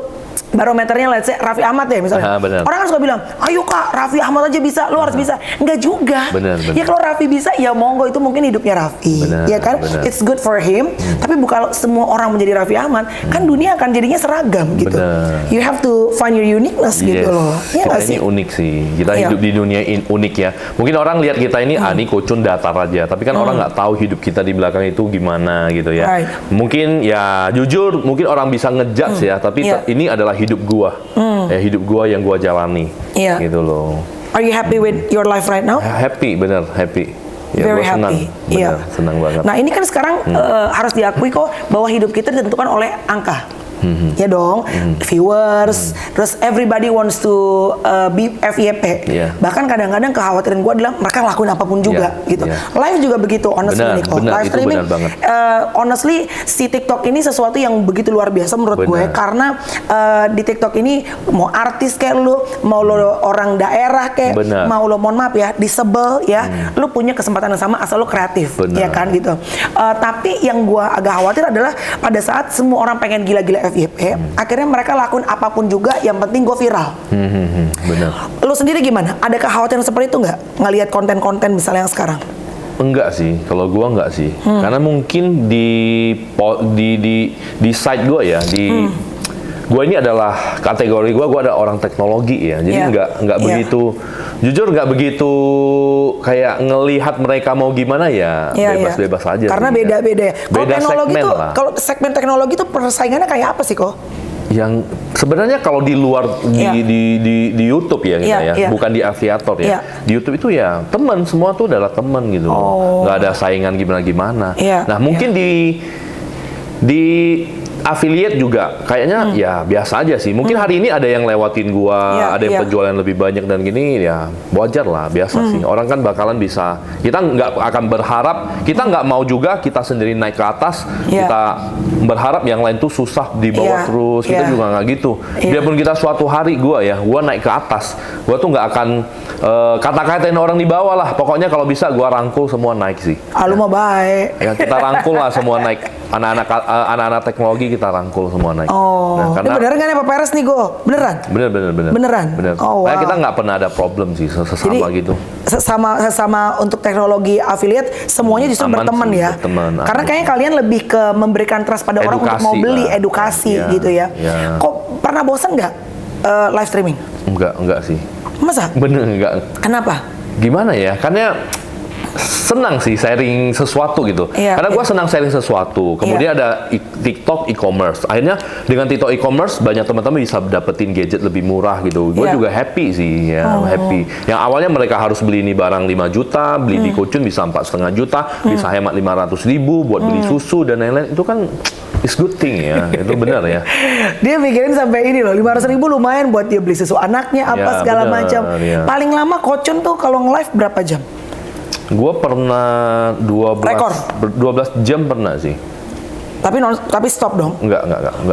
Speaker 1: barometernya let's say Raffi Ahmad ya misalnya. Orang kan suka bilang, ayo Kak, Raffi Ahmad aja bisa, lu harus bisa. Enggak juga.
Speaker 2: Bener.
Speaker 1: Ya kalau Raffi bisa, ya monggo, itu mungkin hidupnya Raffi. Ya kan?
Speaker 2: Bener.
Speaker 1: It's good for him. Tapi bukan semua orang menjadi Raffi Ahmad, kan dunia akan jadinya seragam gitu.
Speaker 2: Bener.
Speaker 1: You have to find your uniqueness gitu loh. Ya
Speaker 2: Kita
Speaker 1: nggak sih?
Speaker 2: ini unik sih. Kita hidup di dunia unik ya. Mungkin orang lihat kita ini, ini Kocun datar aja. Tapi kan orang nggak tahu hidup kita di belakang itu gimana gitu ya.
Speaker 1: Right.
Speaker 2: Mungkin ya jujur, mungkin orang bisa ngejudge ya. Tapi ini adalah hidup gua. Ya hidup gua yang gua jalani. Gitu loh.
Speaker 1: Are you happy with your life right now?
Speaker 2: Happy, bener, happy. Ya,
Speaker 1: Very
Speaker 2: gua senang.
Speaker 1: happy.
Speaker 2: Bener, senang banget.
Speaker 1: Nah ini kan sekarang harus diakui kok bahwa hidup kita ditentukan oleh angka. Ya dong, viewers, terus everybody wants to be FYP. Bahkan kadang-kadang kekhawatiran gue adalah mereka lakuin apapun juga gitu. Live juga begitu, honestly nih kok. Live streaming, honestly si TikTok ini sesuatu yang begitu luar biasa menurut gue, karena di TikTok ini mau artis kayak lu, mau lo orang daerah kayak, mau lo mohon maaf ya, disable ya, lu punya kesempatan yang sama asal lo kreatif, ya kan gitu. Tapi yang gue agak khawatir adalah pada saat semua orang pengen gila-gila FYP, akhirnya mereka lakuin apapun juga, yang penting gue viral.
Speaker 2: Benar.
Speaker 1: Lu sendiri gimana? Ada kekhawatiran seperti itu nggak? Ngelihat konten-konten misalnya yang sekarang?
Speaker 2: Enggak sih, kalau gua enggak sih. Karena mungkin di site gua ya, gua ini adalah kategori gua ada orang teknologi ya. Jadi enggak begitu, jujur enggak begitu kayak ngelihat mereka mau gimana ya, bebas-bebas aja.
Speaker 1: Karena beda-beda ya. Kalau teknologi
Speaker 2: segmen
Speaker 1: tuh,
Speaker 2: lah.
Speaker 1: kalau segmen teknologi tuh persaingannya kayak apa sih kok?
Speaker 2: Yang sebenarnya kalau di luar di YouTube ya kita ya, bukan di afiliator ya. Di YouTube itu ya teman, semua tuh adalah teman gitu. Nggak ada saingan gimana-gimana. Nah, mungkin di affiliate juga kayaknya ya biasa aja sih. Mungkin hari ini ada yang lewatin gua, ada yang penjualan lebih banyak dan gini ya wajar lah, biasa sih. Orang kan bakalan bisa, kita nggak akan berharap, kita nggak mau juga kita sendiri naik ke atas, kita berharap yang lain tuh susah di bawah terus. Kita juga nggak gitu. Biarpun kita suatu hari gua naik ke atas, gua tuh nggak akan kata-katain orang di bawah lah. Pokoknya kalau bisa gua rangkul semua naik sih.
Speaker 1: Lu mah baik.
Speaker 2: Ya kita rangkul lah semua naik. Anak-anak teknologi kita rangkul semua naik.
Speaker 1: Nah, karena ini beneran kan ya Pak Peres nih Go? Beneran? Beneran?
Speaker 2: Kayak kita nggak pernah ada problem sih sesama. Jadi, gitu.
Speaker 1: Sesama untuk teknologi affiliate semuanya justru berteman sih, ya. Karena kayaknya kalian lebih ke memberikan trust pada orang untuk mau beli, edukasi gitu ya. Kok pernah bosan nggak live streaming?
Speaker 2: Enggak sih.
Speaker 1: Masa?
Speaker 2: Bener enggak.
Speaker 1: Kenapa?
Speaker 2: Gimana ya? Karena senang sih sharing sesuatu gitu. Karena gue senang sharing sesuatu. Kemudian ada TikTok e-commerce. Akhirnya dengan TikTok e-commerce banyak teman-teman bisa dapetin gadget lebih murah gitu. Gue juga happy sih, happy. Yang awalnya mereka harus beli ini barang 5 juta, beli di Kocun bisa 4,5 juta, bisa hemat 500.000 buat beli susu dan lain-lain. Itu kan it's good thing ya, itu benar ya. Dia
Speaker 1: mikirin sampai ini loh, 500.000 lumayan buat dia beli susu anaknya apa segala macam. Paling lama Kocun tuh kalau nge-live berapa jam?
Speaker 2: Gue pernah 12 jam pernah sih.
Speaker 1: Tapi stop dong?
Speaker 2: Enggak.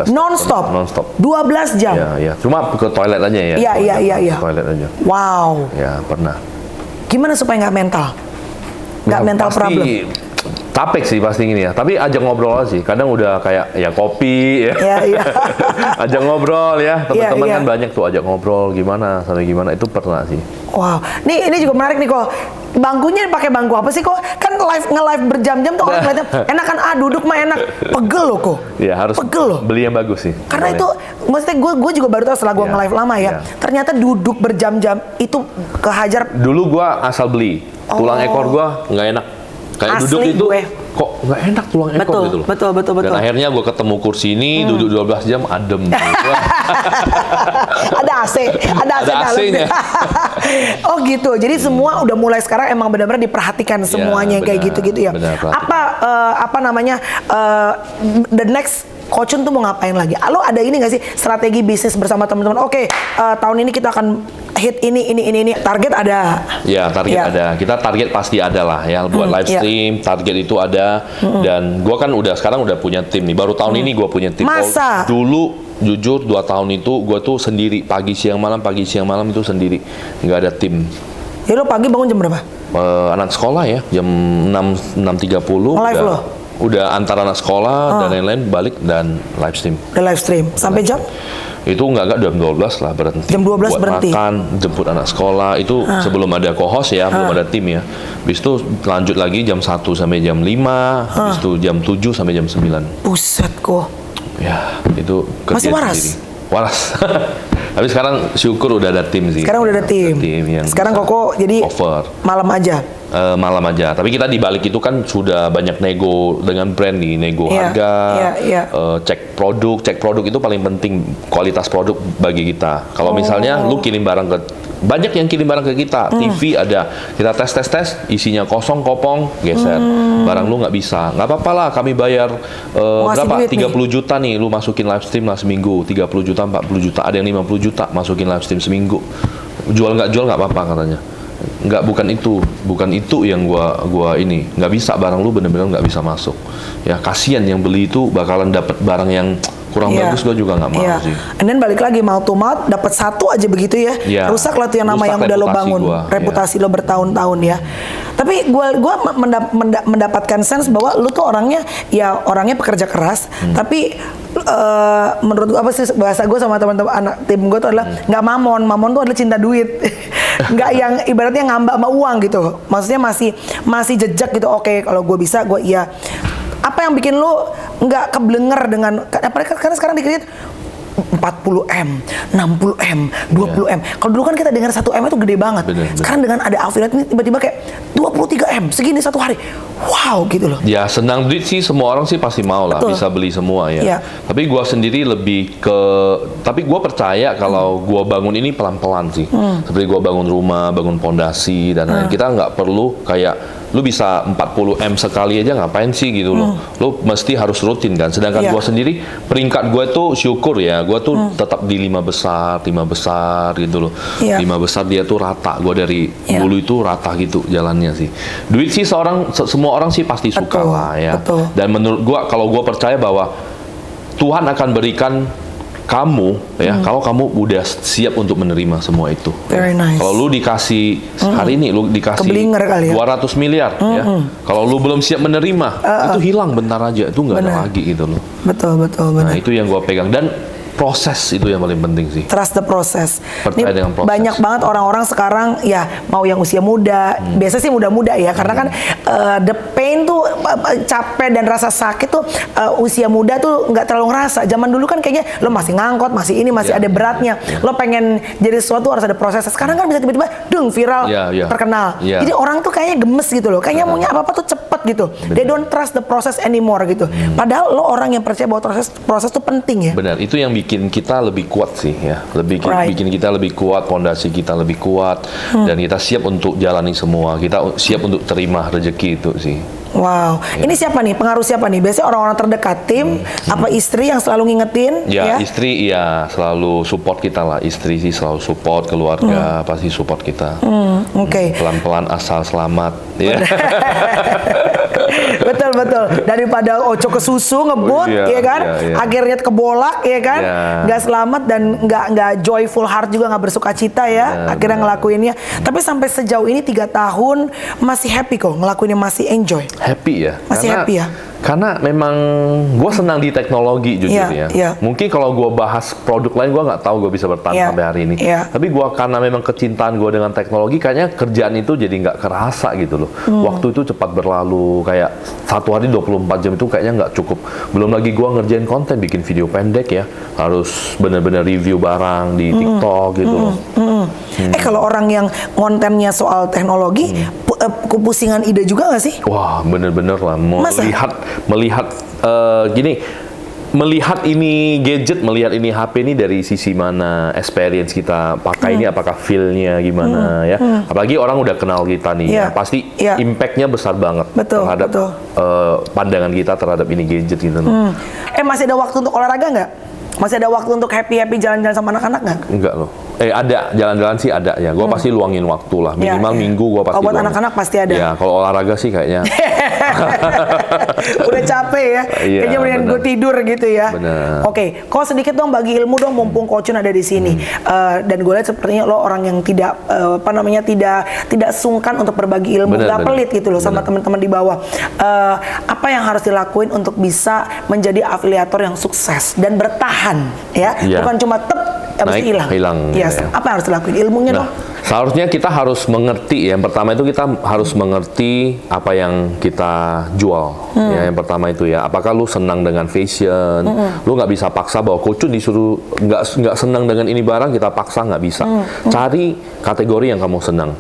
Speaker 1: Non-stop?
Speaker 2: Non-stop.
Speaker 1: 12 jam?
Speaker 2: Iya. Cuma ke toilet aja ya.
Speaker 1: Iya.
Speaker 2: Toilet aja.
Speaker 1: Wow.
Speaker 2: Ya, pernah.
Speaker 1: Gimana supaya nggak mental? Nggak mental problem?
Speaker 2: Capek sih pasti gini ya, tapi ajak ngobrol sih. Kadang udah kayak ya kopi ya. Iya. Ajak ngobrol ya, teman-teman kan banyak tuh ajak ngobrol gimana sampai gimana, itu pernah sih.
Speaker 1: Wow, ini juga menarik nih kok. Bangkunya pakai bangku apa sih kok? Kan nge-live berjam-jam tuh orang kelihatannya enak kan, duduk mah enak. Pegel loh kok.
Speaker 2: Iya, harus pegel loh. Beli yang bagus sih.
Speaker 1: Karena itu, maksudnya gue juga baru tahu setelah gue nge-live lama ya. Ternyata duduk berjam-jam itu kehajar.
Speaker 2: Dulu gue asal beli, tulang ekor gue nggak enak. Kayak
Speaker 1: asli
Speaker 2: duduk itu
Speaker 1: gue.
Speaker 2: Kok nggak enak tulang ekor gitu loh.
Speaker 1: Betul.
Speaker 2: Dan akhirnya gue ketemu kursi ini, duduk 12 jam adem.
Speaker 1: Ada AC-nya. Oh gitu. Jadi semua udah mulai sekarang emang benar-benar diperhatikan semuanya kayak gitu-gitu ya. Apa namanya the next Coachun tuh mau ngapain lagi? Lo ada ini nggak sih strategi bisnis bersama teman-teman? Oke, tahun ini kita akan hit ini. Target ada.
Speaker 2: Ya, target ada. Kita target pasti ada lah ya. Buat live stream, target itu ada. Dan gue kan sekarang udah punya tim nih. Baru tahun ini gue punya tim.
Speaker 1: Masa?
Speaker 2: Dulu jujur 2 tahun itu gue tuh sendiri. Pagi siang malam itu sendiri. Nggak ada tim.
Speaker 1: Ya lo pagi bangun jam berapa?
Speaker 2: Anak sekolah ya, jam 6.30
Speaker 1: Live lo?
Speaker 2: Udah antara anak sekolah dan lain-lain balik dan live stream.
Speaker 1: Udah live stream sampai jam?
Speaker 2: Itu enggak jam 12 lah berhenti.
Speaker 1: Jam 12
Speaker 2: buat
Speaker 1: berhenti.
Speaker 2: makan, jemput anak sekolah itu sebelum ada co-host ya, belum ada tim ya. Habis itu lanjut lagi jam 1 sampai jam 5, habis itu jam 7 sampai jam 9.
Speaker 1: Buset kok.
Speaker 2: Ya, itu kerja
Speaker 1: Masih waras?
Speaker 2: sendiri. Waras. Tapi sekarang syukur udah ada tim sih.
Speaker 1: Sekarang udah ada tim.
Speaker 2: Yang
Speaker 1: sekarang Koko jadi
Speaker 2: over.
Speaker 1: malam aja.
Speaker 2: Malam aja. Tapi kita di balik itu kan sudah banyak nego dengan brand nih, nego harga, cek produk itu paling penting, kualitas produk bagi kita. Kalau misalnya lu kirim barang banyak yang kirim barang ke kita, TV ada, kita tes, isinya kosong, kopong, geser. Barang lu nggak bisa, nggak apa-apa lah, kami bayar berapa? 30 juta nih, lu masukin live stream lah seminggu, 30 juta, 40 juta, ada yang 50 juta masukin live stream seminggu. Jual nggak apa-apa katanya. Nggak, bukan itu yang gua ini, nggak bisa, barang lu bener-bener nggak bisa masuk. Ya kasihan yang beli itu bakalan dapat barang yang kurang bagus, gue juga nggak mau sih.
Speaker 1: And then balik lagi mouth to mouth, dapat satu aja begitu ya. Rusak lah tuh yang nama yang udah lo bangun, reputasi lo bertahun-tahun ya. Tapi gua mendapatkan sense bahwa lo tuh orangnya pekerja keras, tapi menurut gua, apa sih bahasa gue sama teman-teman anak tim gue tuh adalah nggak mamon tuh adalah cinta duit. Nggak yang ibaratnya ngambak sama uang gitu. Maksudnya masih jejak gitu. Oke, kalau gue bisa, gue iya. Apa yang bikin lu nggak keblenger dengan, karena sekarang dikit 40M, 60M, 20M. Kalau dulu kan kita dengar 1M itu gede banget. Sekarang dengan ada affiliate ini tiba-tiba kayak 23M segini satu hari. Wow gitu loh.
Speaker 2: Ya senang duit sih, semua orang sih pasti mau lah. Bisa beli semua ya. Tapi gua sendiri lebih ke, tapi gua percaya kalau gua bangun ini pelan-pelan sih. Seperti gua bangun rumah, bangun pondasi dan lain. Kita nggak perlu kayak lu bisa 40M sekali aja ngapain sih gitu loh. Lu mesti harus rutin kan. Sedangkan gua sendiri peringkat gua tuh syukur ya, gua tuh tetap di 5 besar gitu loh. 5 besar dia tuh rata. Gua dari dulu itu rata gitu jalannya sih. Duit sih semua orang sih pasti suka lah ya. Dan menurut gua, kalau gua percaya bahwa Tuhan akan berikan kamu ya, kalau kamu udah siap untuk menerima semua itu.
Speaker 1: Very nice.
Speaker 2: Kalau lu dikasih hari ini, lu dikasih 200 miliar ya. Kalau lu belum siap menerima, itu hilang bentar aja, itu nggak ada lagi gitu loh.
Speaker 1: Betul.
Speaker 2: Nah itu yang gua pegang, dan proses itu yang paling penting sih.
Speaker 1: Trust the process.
Speaker 2: Percaya dengan proses.
Speaker 1: Banyak banget orang-orang sekarang ya mau yang usia muda, biasa sih muda-muda ya, karena kan the pain tuh, capek dan rasa sakit tuh usia muda tuh nggak terlalu ngerasa. Zaman dulu kan kayaknya lo masih ngangkot, masih ada beratnya. Lo pengen jadi sesuatu harus ada proses. Sekarang kan bisa tiba-tiba viral, terkenal. Jadi orang tuh kayaknya gemes gitu loh. Kayaknya maunya apa-apa tuh cepet gitu. They don't trust the process anymore gitu. Padahal lo orang yang percaya bahwa proses tuh penting ya.
Speaker 2: Benar, itu yang bikin kita lebih kuat sih ya, bikin kita lebih kuat, pondasi kita lebih kuat, dan kita siap untuk jalani semua, kita siap untuk terima rezeki itu sih.
Speaker 1: Wow, ini siapa nih, pengaruh siapa nih? Biasanya orang-orang terdekat, tim, apa istri yang selalu ngingetin?
Speaker 2: Ya, istri ya selalu support kita lah, istri sih selalu support, keluarga pasti support kita.
Speaker 1: Oke.
Speaker 2: Pelan-pelan asal selamat. Ya.
Speaker 1: Betul. Daripada oco ke susu ngebut, ya kan? Akhirnya kebolak, ya kan? Nggak selamat dan nggak joyful heart juga, nggak bersuka cita ya. Akhirnya ngelakuinnya. Tapi sampai sejauh ini 3 tahun masih happy kok ngelakuinnya, masih enjoy.
Speaker 2: Happy ya.
Speaker 1: Masih happy ya.
Speaker 2: Karena memang gue senang di teknologi jujur ya. Mungkin kalau gue bahas produk lain gue nggak tahu gue bisa bertahan sampai hari ini. Tapi gue karena memang kecintaan gue dengan teknologi, kayaknya kerjaan itu jadi nggak kerasa gitu loh. Waktu itu cepat berlalu, kayak satu hari 24 jam itu kayaknya nggak cukup. Belum lagi gue ngerjain konten, bikin video pendek ya, harus benar-benar review barang di TikTok gitu loh.
Speaker 1: Kalau orang yang kontennya soal teknologi, kepusingan ide juga nggak sih?
Speaker 2: Wah, bener-bener lah. Melihat gini, melihat ini gadget, melihat ini HP ini dari sisi mana, experience kita pakai ini, apakah feel-nya gimana ya. Apalagi orang udah kenal kita nih, ya, pasti impact-nya besar banget terhadap pandangan kita terhadap ini gadget gitu.
Speaker 1: Masih ada waktu untuk olahraga nggak? Masih ada waktu untuk happy jalan-jalan sama anak-anak nggak?
Speaker 2: Enggak loh. Ada jalan-jalan sih ada ya. Gue pasti luangin waktu lah. Minimal minggu gue pasti.
Speaker 1: Buat anak-anak pasti ada.
Speaker 2: Ya kalau olahraga sih kayaknya.
Speaker 1: Udah capek ya. Kayaknya mendingan gue tidur gitu ya.
Speaker 2: Bener.
Speaker 1: Oke, kau sedikit dong bagi ilmu dong, mumpung Coach Chun ada di sini. Dan gue lihat sepertinya lo orang yang tidak tidak sungkan untuk berbagi ilmu, nggak pelit gitu loh sama teman-teman di bawah. Apa yang harus dilakuin untuk bisa menjadi afiliator yang sukses dan bertahan ya? Bukan cuma habis hilang. Yes. Apa yang harus dilakuin? Ilmunya dong.
Speaker 2: Seharusnya kita harus mengerti ya. Yang pertama itu kita harus mengerti apa yang kita jual. Ya, yang pertama itu ya. Apakah lu senang dengan fashion? Lu nggak bisa paksa bahwa Coach Chun disuruh nggak senang dengan ini barang kita paksa, nggak bisa. Cari kategori yang kamu senang.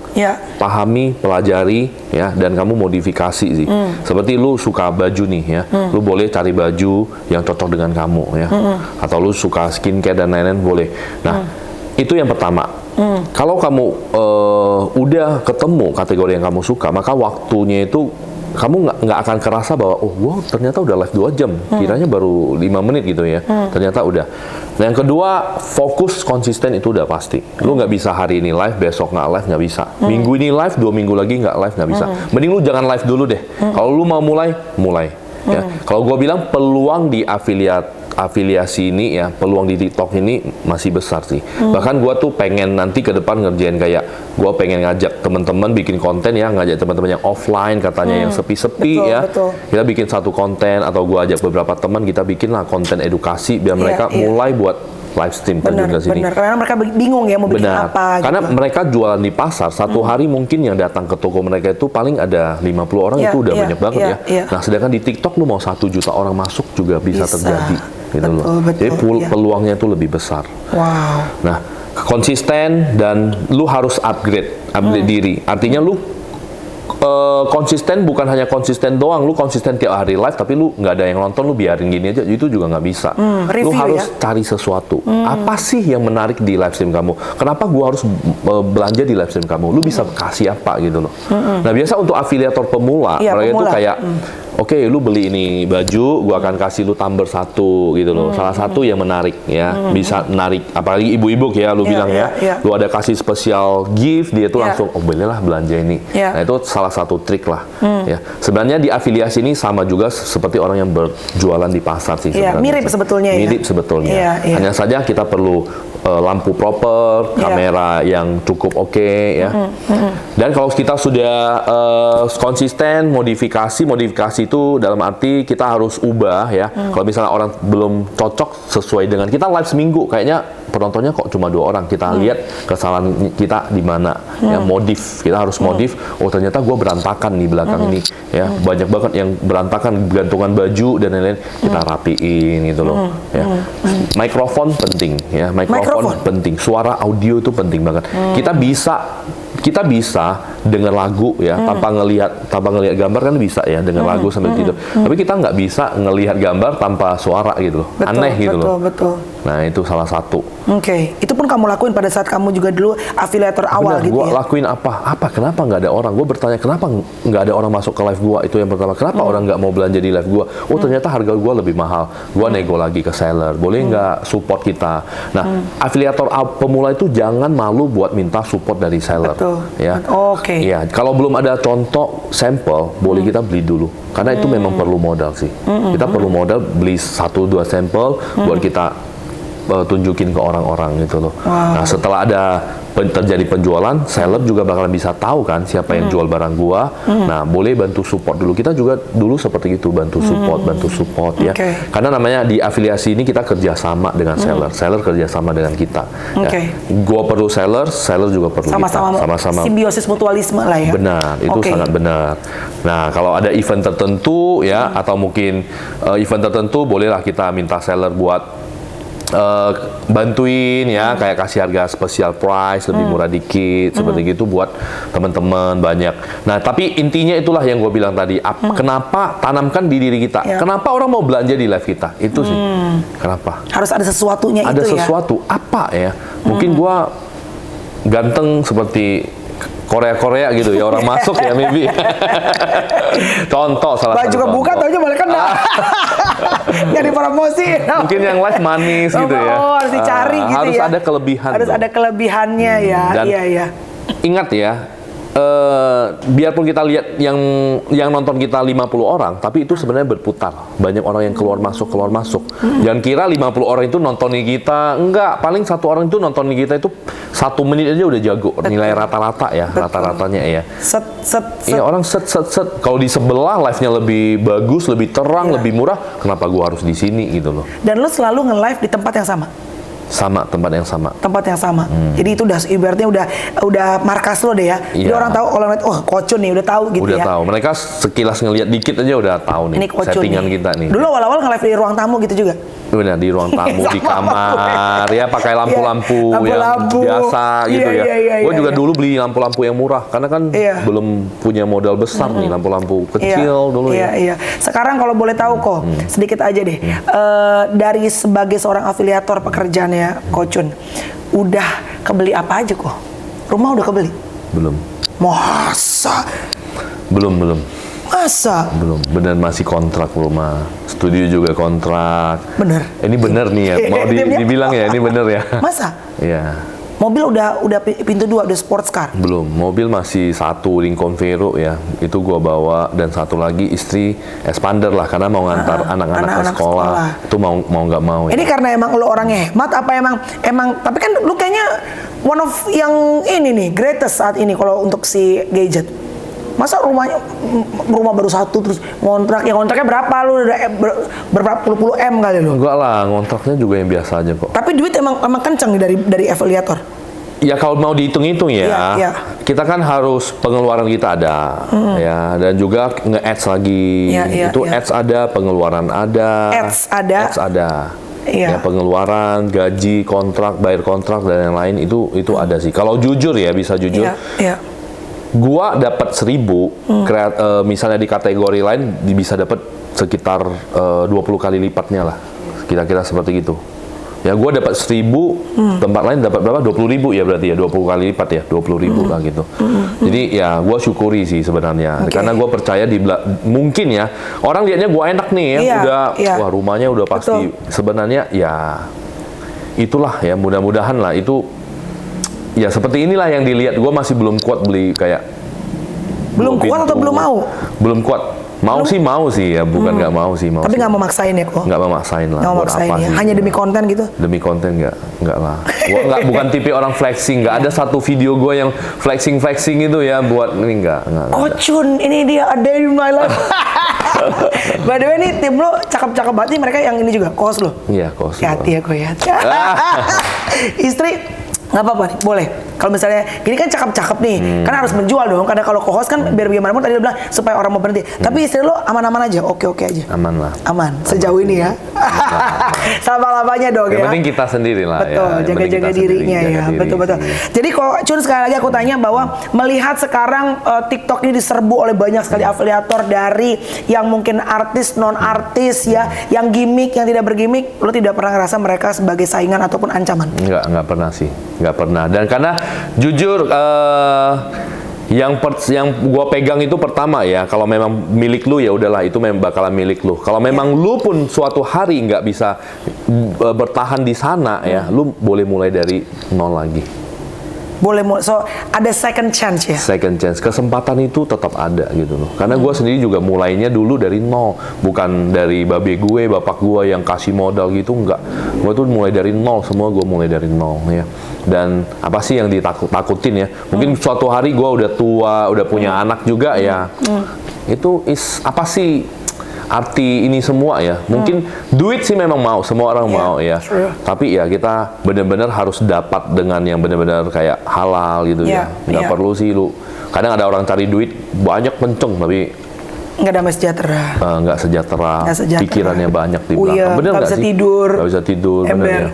Speaker 2: Pahami, pelajari ya, dan kamu modifikasi sih. Seperti lu suka baju nih ya. Lu boleh cari baju yang cocok dengan kamu ya. Atau lu suka skincare dan lain-lain boleh. Nah, itu yang pertama. Kalau kamu udah ketemu kategori yang kamu suka, maka waktunya itu kamu nggak akan kerasa bahwa wow ternyata udah live 2 jam, kiranya baru 5 menit gitu ya. Ternyata udah. Nah, yang kedua, fokus konsisten itu udah pasti. Lu nggak bisa hari ini live, besok nggak live, nggak bisa. Minggu ini live, 2 minggu lagi nggak live, nggak bisa. Mending lu jangan live dulu deh. Kalau lu mau mulai. Ya. Kalau gue bilang peluang di afiliasi ini ya, peluang di TikTok ini masih besar sih. Bahkan gue tuh pengen nanti ke depan ngerjain kayak gue pengen ngajak teman-teman bikin konten ya, ngajak teman-teman yang offline katanya yang sepi-sepi ya. Kita bikin satu konten atau gue ajak beberapa teman kita bikin lah konten edukasi biar mereka mulai buat live stream terjun ke sini.
Speaker 1: Benar, karena mereka bingung ya mau bikin apa.
Speaker 2: Karena mereka jualan di pasar, satu hari mungkin yang datang ke toko mereka itu paling ada 50 orang itu udah banyak banget ya. Nah, sedangkan di TikTok lu mau 1 juta orang masuk juga bisa terjadi. Gitu loh. Jadi peluangnya itu lebih besar.
Speaker 1: Wow.
Speaker 2: Nah, konsisten dan lu harus upgrade diri. Artinya lu konsisten bukan hanya konsisten doang, lu konsisten tiap hari live tapi lu nggak ada yang nonton, lu biarin gini aja, itu juga nggak bisa. Lu harus cari sesuatu. Apa sih yang menarik di live stream kamu? Kenapa gua harus belanja di live stream kamu? Lu bisa kasih apa gitu loh. Nah, biasa untuk afiliator pemula, mereka itu kayak oke, lu beli ini baju, gua akan kasih lu tumbler 1 gitu loh. Salah satu yang menarik ya, bisa menarik apalagi ibu-ibu ya, lu bilang ya. Lu ada kasih spesial gift, dia tuh langsung bolehlah belanja ini. Nah, itu salah satu trik lah ya. Sebenarnya di afiliasi ini sama juga seperti orang yang berjualan di pasar sih sebenarnya.
Speaker 1: Mirip sebetulnya
Speaker 2: Mirip sebetulnya. Hanya saja kita perlu lampu proper, kamera yang cukup oke ya. Dan kalau kita sudah konsisten, modifikasi itu dalam arti kita harus ubah ya. Kalau misalnya orang belum cocok sesuai dengan kita live seminggu, kayaknya penontonnya kok cuma 2 orang. Kita lihat kesalahan kita di mana. Ya, modif. Kita harus modif. Oh, ternyata gue berantakan nih belakang ini. Ya, banyak banget yang berantakan, gantungan baju dan lain-lain. Kita rapiin gitu loh. Ya. Mikrofon penting ya. Mikrofon penting. Suara audio itu penting banget. Kita bisa dengar lagu ya tanpa ngelihat gambar kan bisa ya dengar lagu sambil tidur. Tapi kita nggak bisa ngelihat gambar tanpa suara gitu loh. Aneh gitu loh. Betul. Nah, itu salah satu.
Speaker 1: Oke, itu pun kamu lakuin pada saat kamu juga dulu afiliator awal gitu
Speaker 2: ya? Gue lakuin apa? Kenapa nggak ada orang? Gue bertanya kenapa nggak ada orang masuk ke live gue? Itu yang pertama. Kenapa orang nggak mau belanja di live gue? Oh, ternyata harga gue lebih mahal. Gue nego lagi ke seller. Boleh nggak support kita? Nah, afiliator pemula itu jangan malu buat minta support dari seller. Ya.
Speaker 1: Oke.
Speaker 2: Ya, kalau belum ada contoh sampel, boleh kita beli dulu. Karena itu memang perlu modal sih. Kita perlu modal beli 1-2 sampel buat kita tunjukin ke orang-orang gitu loh. Nah, setelah ada terjadi penjualan, seller juga bakalan bisa tahu kan siapa yang jual barang gua. Nah, boleh bantu support dulu. Kita juga dulu seperti itu, bantu support ya. Karena namanya di afiliasi ini kita kerjasama dengan seller kerjasama dengan kita. Ya. Gua perlu seller juga perlu
Speaker 1: sama-sama simbiosis mutualisme lah ya.
Speaker 2: Benar, itu sangat benar. Nah, kalau ada event tertentu ya atau mungkin event tertentu bolehlah kita minta seller buat bantuin ya, kayak kasih harga spesial price lebih murah dikit seperti gitu buat teman-teman banyak. Nah, tapi intinya itulah yang gue bilang tadi. Kenapa tanamkan di diri kita? Kenapa orang mau belanja di live kita? Itu sih. Kenapa?
Speaker 1: Harus ada sesuatunya
Speaker 2: ada
Speaker 1: itu ya.
Speaker 2: Ada sesuatu apa ya? Mungkin gue ganteng seperti Korea gitu ya, orang masuk ya maybe. Contoh salah
Speaker 1: baju
Speaker 2: satu
Speaker 1: kebuka
Speaker 2: contoh.
Speaker 1: taunya malah kena. Jadi promosi.
Speaker 2: Mungkin yang live manis gitu ya.
Speaker 1: Oh, harus dicari gitu
Speaker 2: harus
Speaker 1: ya.
Speaker 2: ada kelebihan.
Speaker 1: Harus
Speaker 2: tuh.
Speaker 1: ada kelebihannya ya.
Speaker 2: Dan
Speaker 1: Iya.
Speaker 2: ingat ya, biarpun kita lihat yang nonton kita 50 orang, tapi itu sebenarnya berputar. Banyak orang yang keluar masuk. Jangan kira 50 orang itu nontonin kita, enggak. Paling satu orang itu nontonin kita itu 1 menit aja udah jago. Nilai rata-rata ya, rata-ratanya ya.
Speaker 1: Set.
Speaker 2: Iya, orang set. Kalau di sebelah live-nya lebih bagus, lebih terang, lebih murah, kenapa gua harus di sini gitu loh.
Speaker 1: Dan lu selalu nge-live di tempat yang sama.
Speaker 2: Sama, tempat yang sama.
Speaker 1: Tempat yang sama. Jadi itu udah ibaratnya udah markas lo deh ya. Jadi
Speaker 2: Iya.
Speaker 1: orang tahu kalau ngeliat, oh Kocun nih udah tahu gitu
Speaker 2: Udah
Speaker 1: ya.
Speaker 2: tahu. Mereka sekilas ngelihat dikit aja udah tahu nih
Speaker 1: Ini Kocun
Speaker 2: settingan
Speaker 1: nih.
Speaker 2: kita nih.
Speaker 1: Dulu awal-awal nge-live di ruang tamu gitu juga.
Speaker 2: Benar, di ruang tamu, di
Speaker 1: Sama
Speaker 2: kamar, ya pakai lampu-lampu yang
Speaker 1: Lampu-lampu.
Speaker 2: biasa gitu ya.
Speaker 1: Iya,
Speaker 2: Gue juga
Speaker 1: iya.
Speaker 2: dulu beli lampu-lampu yang murah, karena kan
Speaker 1: Iya.
Speaker 2: belum punya modal besar nih, lampu-lampu kecil dulu ya.
Speaker 1: Iya. Sekarang kalau boleh tahu kok, sedikit aja deh. Dari sebagai seorang afiliator pekerjaannya Kocun, udah kebeli apa aja kok? Rumah udah kebeli?
Speaker 2: Belum.
Speaker 1: Masa?
Speaker 2: Belum.
Speaker 1: Masa?
Speaker 2: Belum. Benar masih kontrak rumah. Studio juga kontrak.
Speaker 1: Bener?
Speaker 2: Ini bener nih ya, mau dibilang ya, ini bener ya.
Speaker 1: Masa?
Speaker 2: Iya.
Speaker 1: Mobil udah pintu 2, udah sports car?
Speaker 2: Belum, mobil masih 1 Lincoln Vero ya, itu gua bawa, dan 1 lagi istri expander lah, karena mau ngantar anak-anak ke sekolah. Itu mau nggak mau ya.
Speaker 1: Ini karena emang lo orangnya hemat apa emang tapi kan lu kayaknya one of yang ini nih greatest saat ini kalau untuk si gadget. Masa rumah baru 1 terus kontraknya berapa lu udah berapa puluh M kali lu?
Speaker 2: Enggak lah, ngontraknya juga yang biasa aja kok.
Speaker 1: Tapi duit emang kenceng nih dari afiliator.
Speaker 2: Ya kalau mau dihitung-hitung ya,
Speaker 1: Iya.
Speaker 2: kita kan harus pengeluaran kita ada, ya, dan juga nge-ads lagi.
Speaker 1: Iya,
Speaker 2: Itu
Speaker 1: iya.
Speaker 2: ads ada, pengeluaran ada.
Speaker 1: Ads ada.
Speaker 2: Ya,
Speaker 1: Iya.
Speaker 2: pengeluaran, gaji, kontrak, bayar kontrak dan yang lain itu ada sih. Kalau jujur ya, bisa jujur.
Speaker 1: Iya.
Speaker 2: Gua dapat 1.000, misalnya di kategori lain bisa dapat sekitar 20 kali lipatnya lah, kira-kira seperti gitu. Ya gua dapat 1.000, tempat lain dapat berapa? 20.000 ya berarti ya, 20 kali lipat ya, 20.000 lah gitu. Jadi ya gua syukuri sih sebenarnya, karena gua percaya mungkin ya orang lihatnya gua enak nih ya, wah rumahnya udah pasti. Sebenarnya ya itulah ya, mudah-mudahan lah itu. Ya seperti inilah yang dilihat. Gue masih belum kuat beli kayak
Speaker 1: Belum kuat atau belum mau?
Speaker 2: Belum kuat. Mau sih ya, bukan nggak mau sih.
Speaker 1: Tapi nggak memaksain ya kok?
Speaker 2: Nggak memaksain lah.
Speaker 1: Nggak
Speaker 2: Buat
Speaker 1: memaksain
Speaker 2: apa
Speaker 1: ya?
Speaker 2: sih?
Speaker 1: Hanya demi konten gitu?
Speaker 2: Demi konten nggak lah. Gua bukan tipe orang flexing. Nggak ada satu video gue yang flexing itu ya buat ini nggak.
Speaker 1: Kocun, ini dia a day in my life. By the way nih tim lo cakep-cakep banget nih, mereka yang ini juga kos lo.
Speaker 2: Iya kos.
Speaker 1: Hati-hati ya kok ya. Istri nggak apa-apa nih, boleh. Kalau misalnya gini kan cakep-cakep nih, kan harus menjual dong. Karena kalau co-host kan biar bagaimanapun tadi dia bilang supaya orang mau berhenti. Tapi istri lo aman-aman aja, oke-oke aja.
Speaker 2: Aman lah.
Speaker 1: Aman sejauh ini ya. Sama-lamanya dong
Speaker 2: Yang
Speaker 1: ya.
Speaker 2: penting kita sendiri lah.
Speaker 1: Betul,
Speaker 2: ya.
Speaker 1: jaga-jaga dirinya ya. Betul-betul. Jadi kok Cun sekali lagi aku tanya bahwa melihat sekarang TikTok ini diserbu oleh banyak sekali afiliator dari yang mungkin artis, non-artis ya, yang gimmick, yang tidak bergimmick, lo tidak pernah ngerasa mereka sebagai saingan ataupun ancaman?
Speaker 2: Nggak pernah sih. Nggak pernah. Dan karena jujur yang gua pegang itu pertama ya, kalau memang milik lu ya udahlah, itu memang bakalan milik lu. Kalau memang lu pun suatu hari nggak bisa bertahan di sana ya, lu boleh mulai dari nol lagi.
Speaker 1: Boleh, so ada second chance ya?
Speaker 2: Second chance, kesempatan itu tetap ada gitu loh. Karena gue sendiri juga mulainya dulu dari nol, bukan dari bapak gue yang kasih modal gitu, enggak. Gue tuh mulai dari nol, semua gue mulai dari nol ya. Dan apa sih yang ditakutin ya? Mungkin suatu hari gue udah tua, udah punya anak juga ya. Itu apa sih arti ini semua ya? Mungkin duit sih memang mau, semua orang mau ya.
Speaker 1: True.
Speaker 2: Tapi ya kita benar-benar harus dapat dengan yang benar-benar kayak halal gitu ya. Nggak perlu sih lu. Kadang ada orang cari duit banyak kenceng tapi
Speaker 1: nggak damai sejahtera.
Speaker 2: Nggak sejahtera. Pikirannya banyak di belakang. Bener
Speaker 1: nggak bisa tidur.
Speaker 2: Nggak bisa tidur. Bener ya.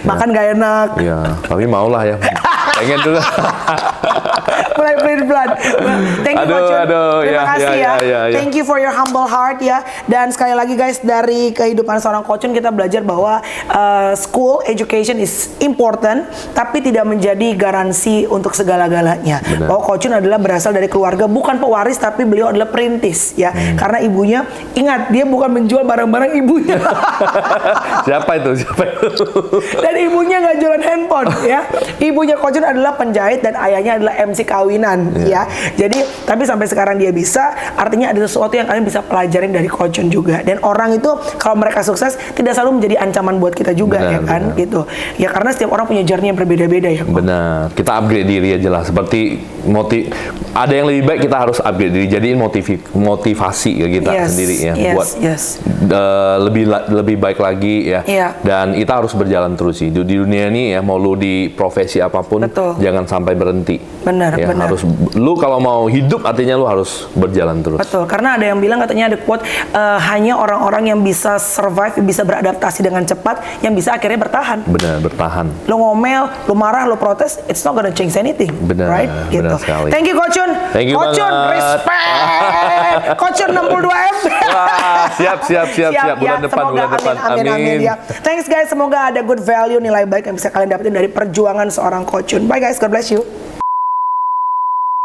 Speaker 1: Makan nggak enak.
Speaker 2: Iya. Tapi maulah ya. pengen juga.
Speaker 1: Mulai pelan-pelan. Thank you Coach Chun. Terima kasih ya. Thank you for your humble heart ya. Dan sekali lagi guys, dari kehidupan seorang Coach Chun kita belajar bahwa school education is important, tapi tidak menjadi garansi untuk segala-galanya. Bahwa Coach Chun adalah berasal dari keluarga bukan pewaris, tapi beliau adalah perintis ya. Karena ibunya, ingat, dia bukan menjual barang-barang ibunya.
Speaker 2: Siapa itu?
Speaker 1: Dan ibunya nggak jualan handphone ya. Ibunya Coach Chun adalah penjahit dan ayahnya adalah MC kawinan ya. Jadi tapi sampai sekarang dia bisa, artinya ada sesuatu yang kalian bisa pelajarin dari Coach Chun juga. Dan orang itu kalau mereka sukses tidak selalu menjadi ancaman buat kita juga, ya kan, gitu. Ya karena setiap orang punya journey yang berbeda-beda ya.
Speaker 2: Benar. Kita upgrade diri aja lah. Seperti ada yang lebih baik, kita harus upgrade diri. Jadiin motivasi ya kita sendiri ya, buat lebih baik lagi ya. Dan kita harus berjalan terus sih di dunia ini ya. Mau lu di profesi apapun, jangan sampai berhenti.
Speaker 1: Benar,
Speaker 2: ya,
Speaker 1: benar.
Speaker 2: Harus, lu kalau mau hidup artinya lu harus berjalan terus.
Speaker 1: Betul, karena ada yang bilang, katanya ada quote, hanya orang-orang yang bisa survive, bisa beradaptasi dengan cepat, yang bisa akhirnya bertahan.
Speaker 2: Benar, bertahan.
Speaker 1: Lu ngomel, lu marah, lu protes, it's not gonna change anything.
Speaker 2: Benar,
Speaker 1: right? Gitu.
Speaker 2: benar sekali.
Speaker 1: Thank you Coach Chun.
Speaker 2: Thank you
Speaker 1: Coach Chun,
Speaker 2: banget.
Speaker 1: respect. Coach Chun 62M.
Speaker 2: Wah, siap. Bulan depan,
Speaker 1: semoga,
Speaker 2: bulan depan.
Speaker 1: Amin ya. Thanks guys, semoga ada good value, nilai baik yang bisa kalian dapetin dari perjuangan seorang Coach Chun. Bye guys, God bless you.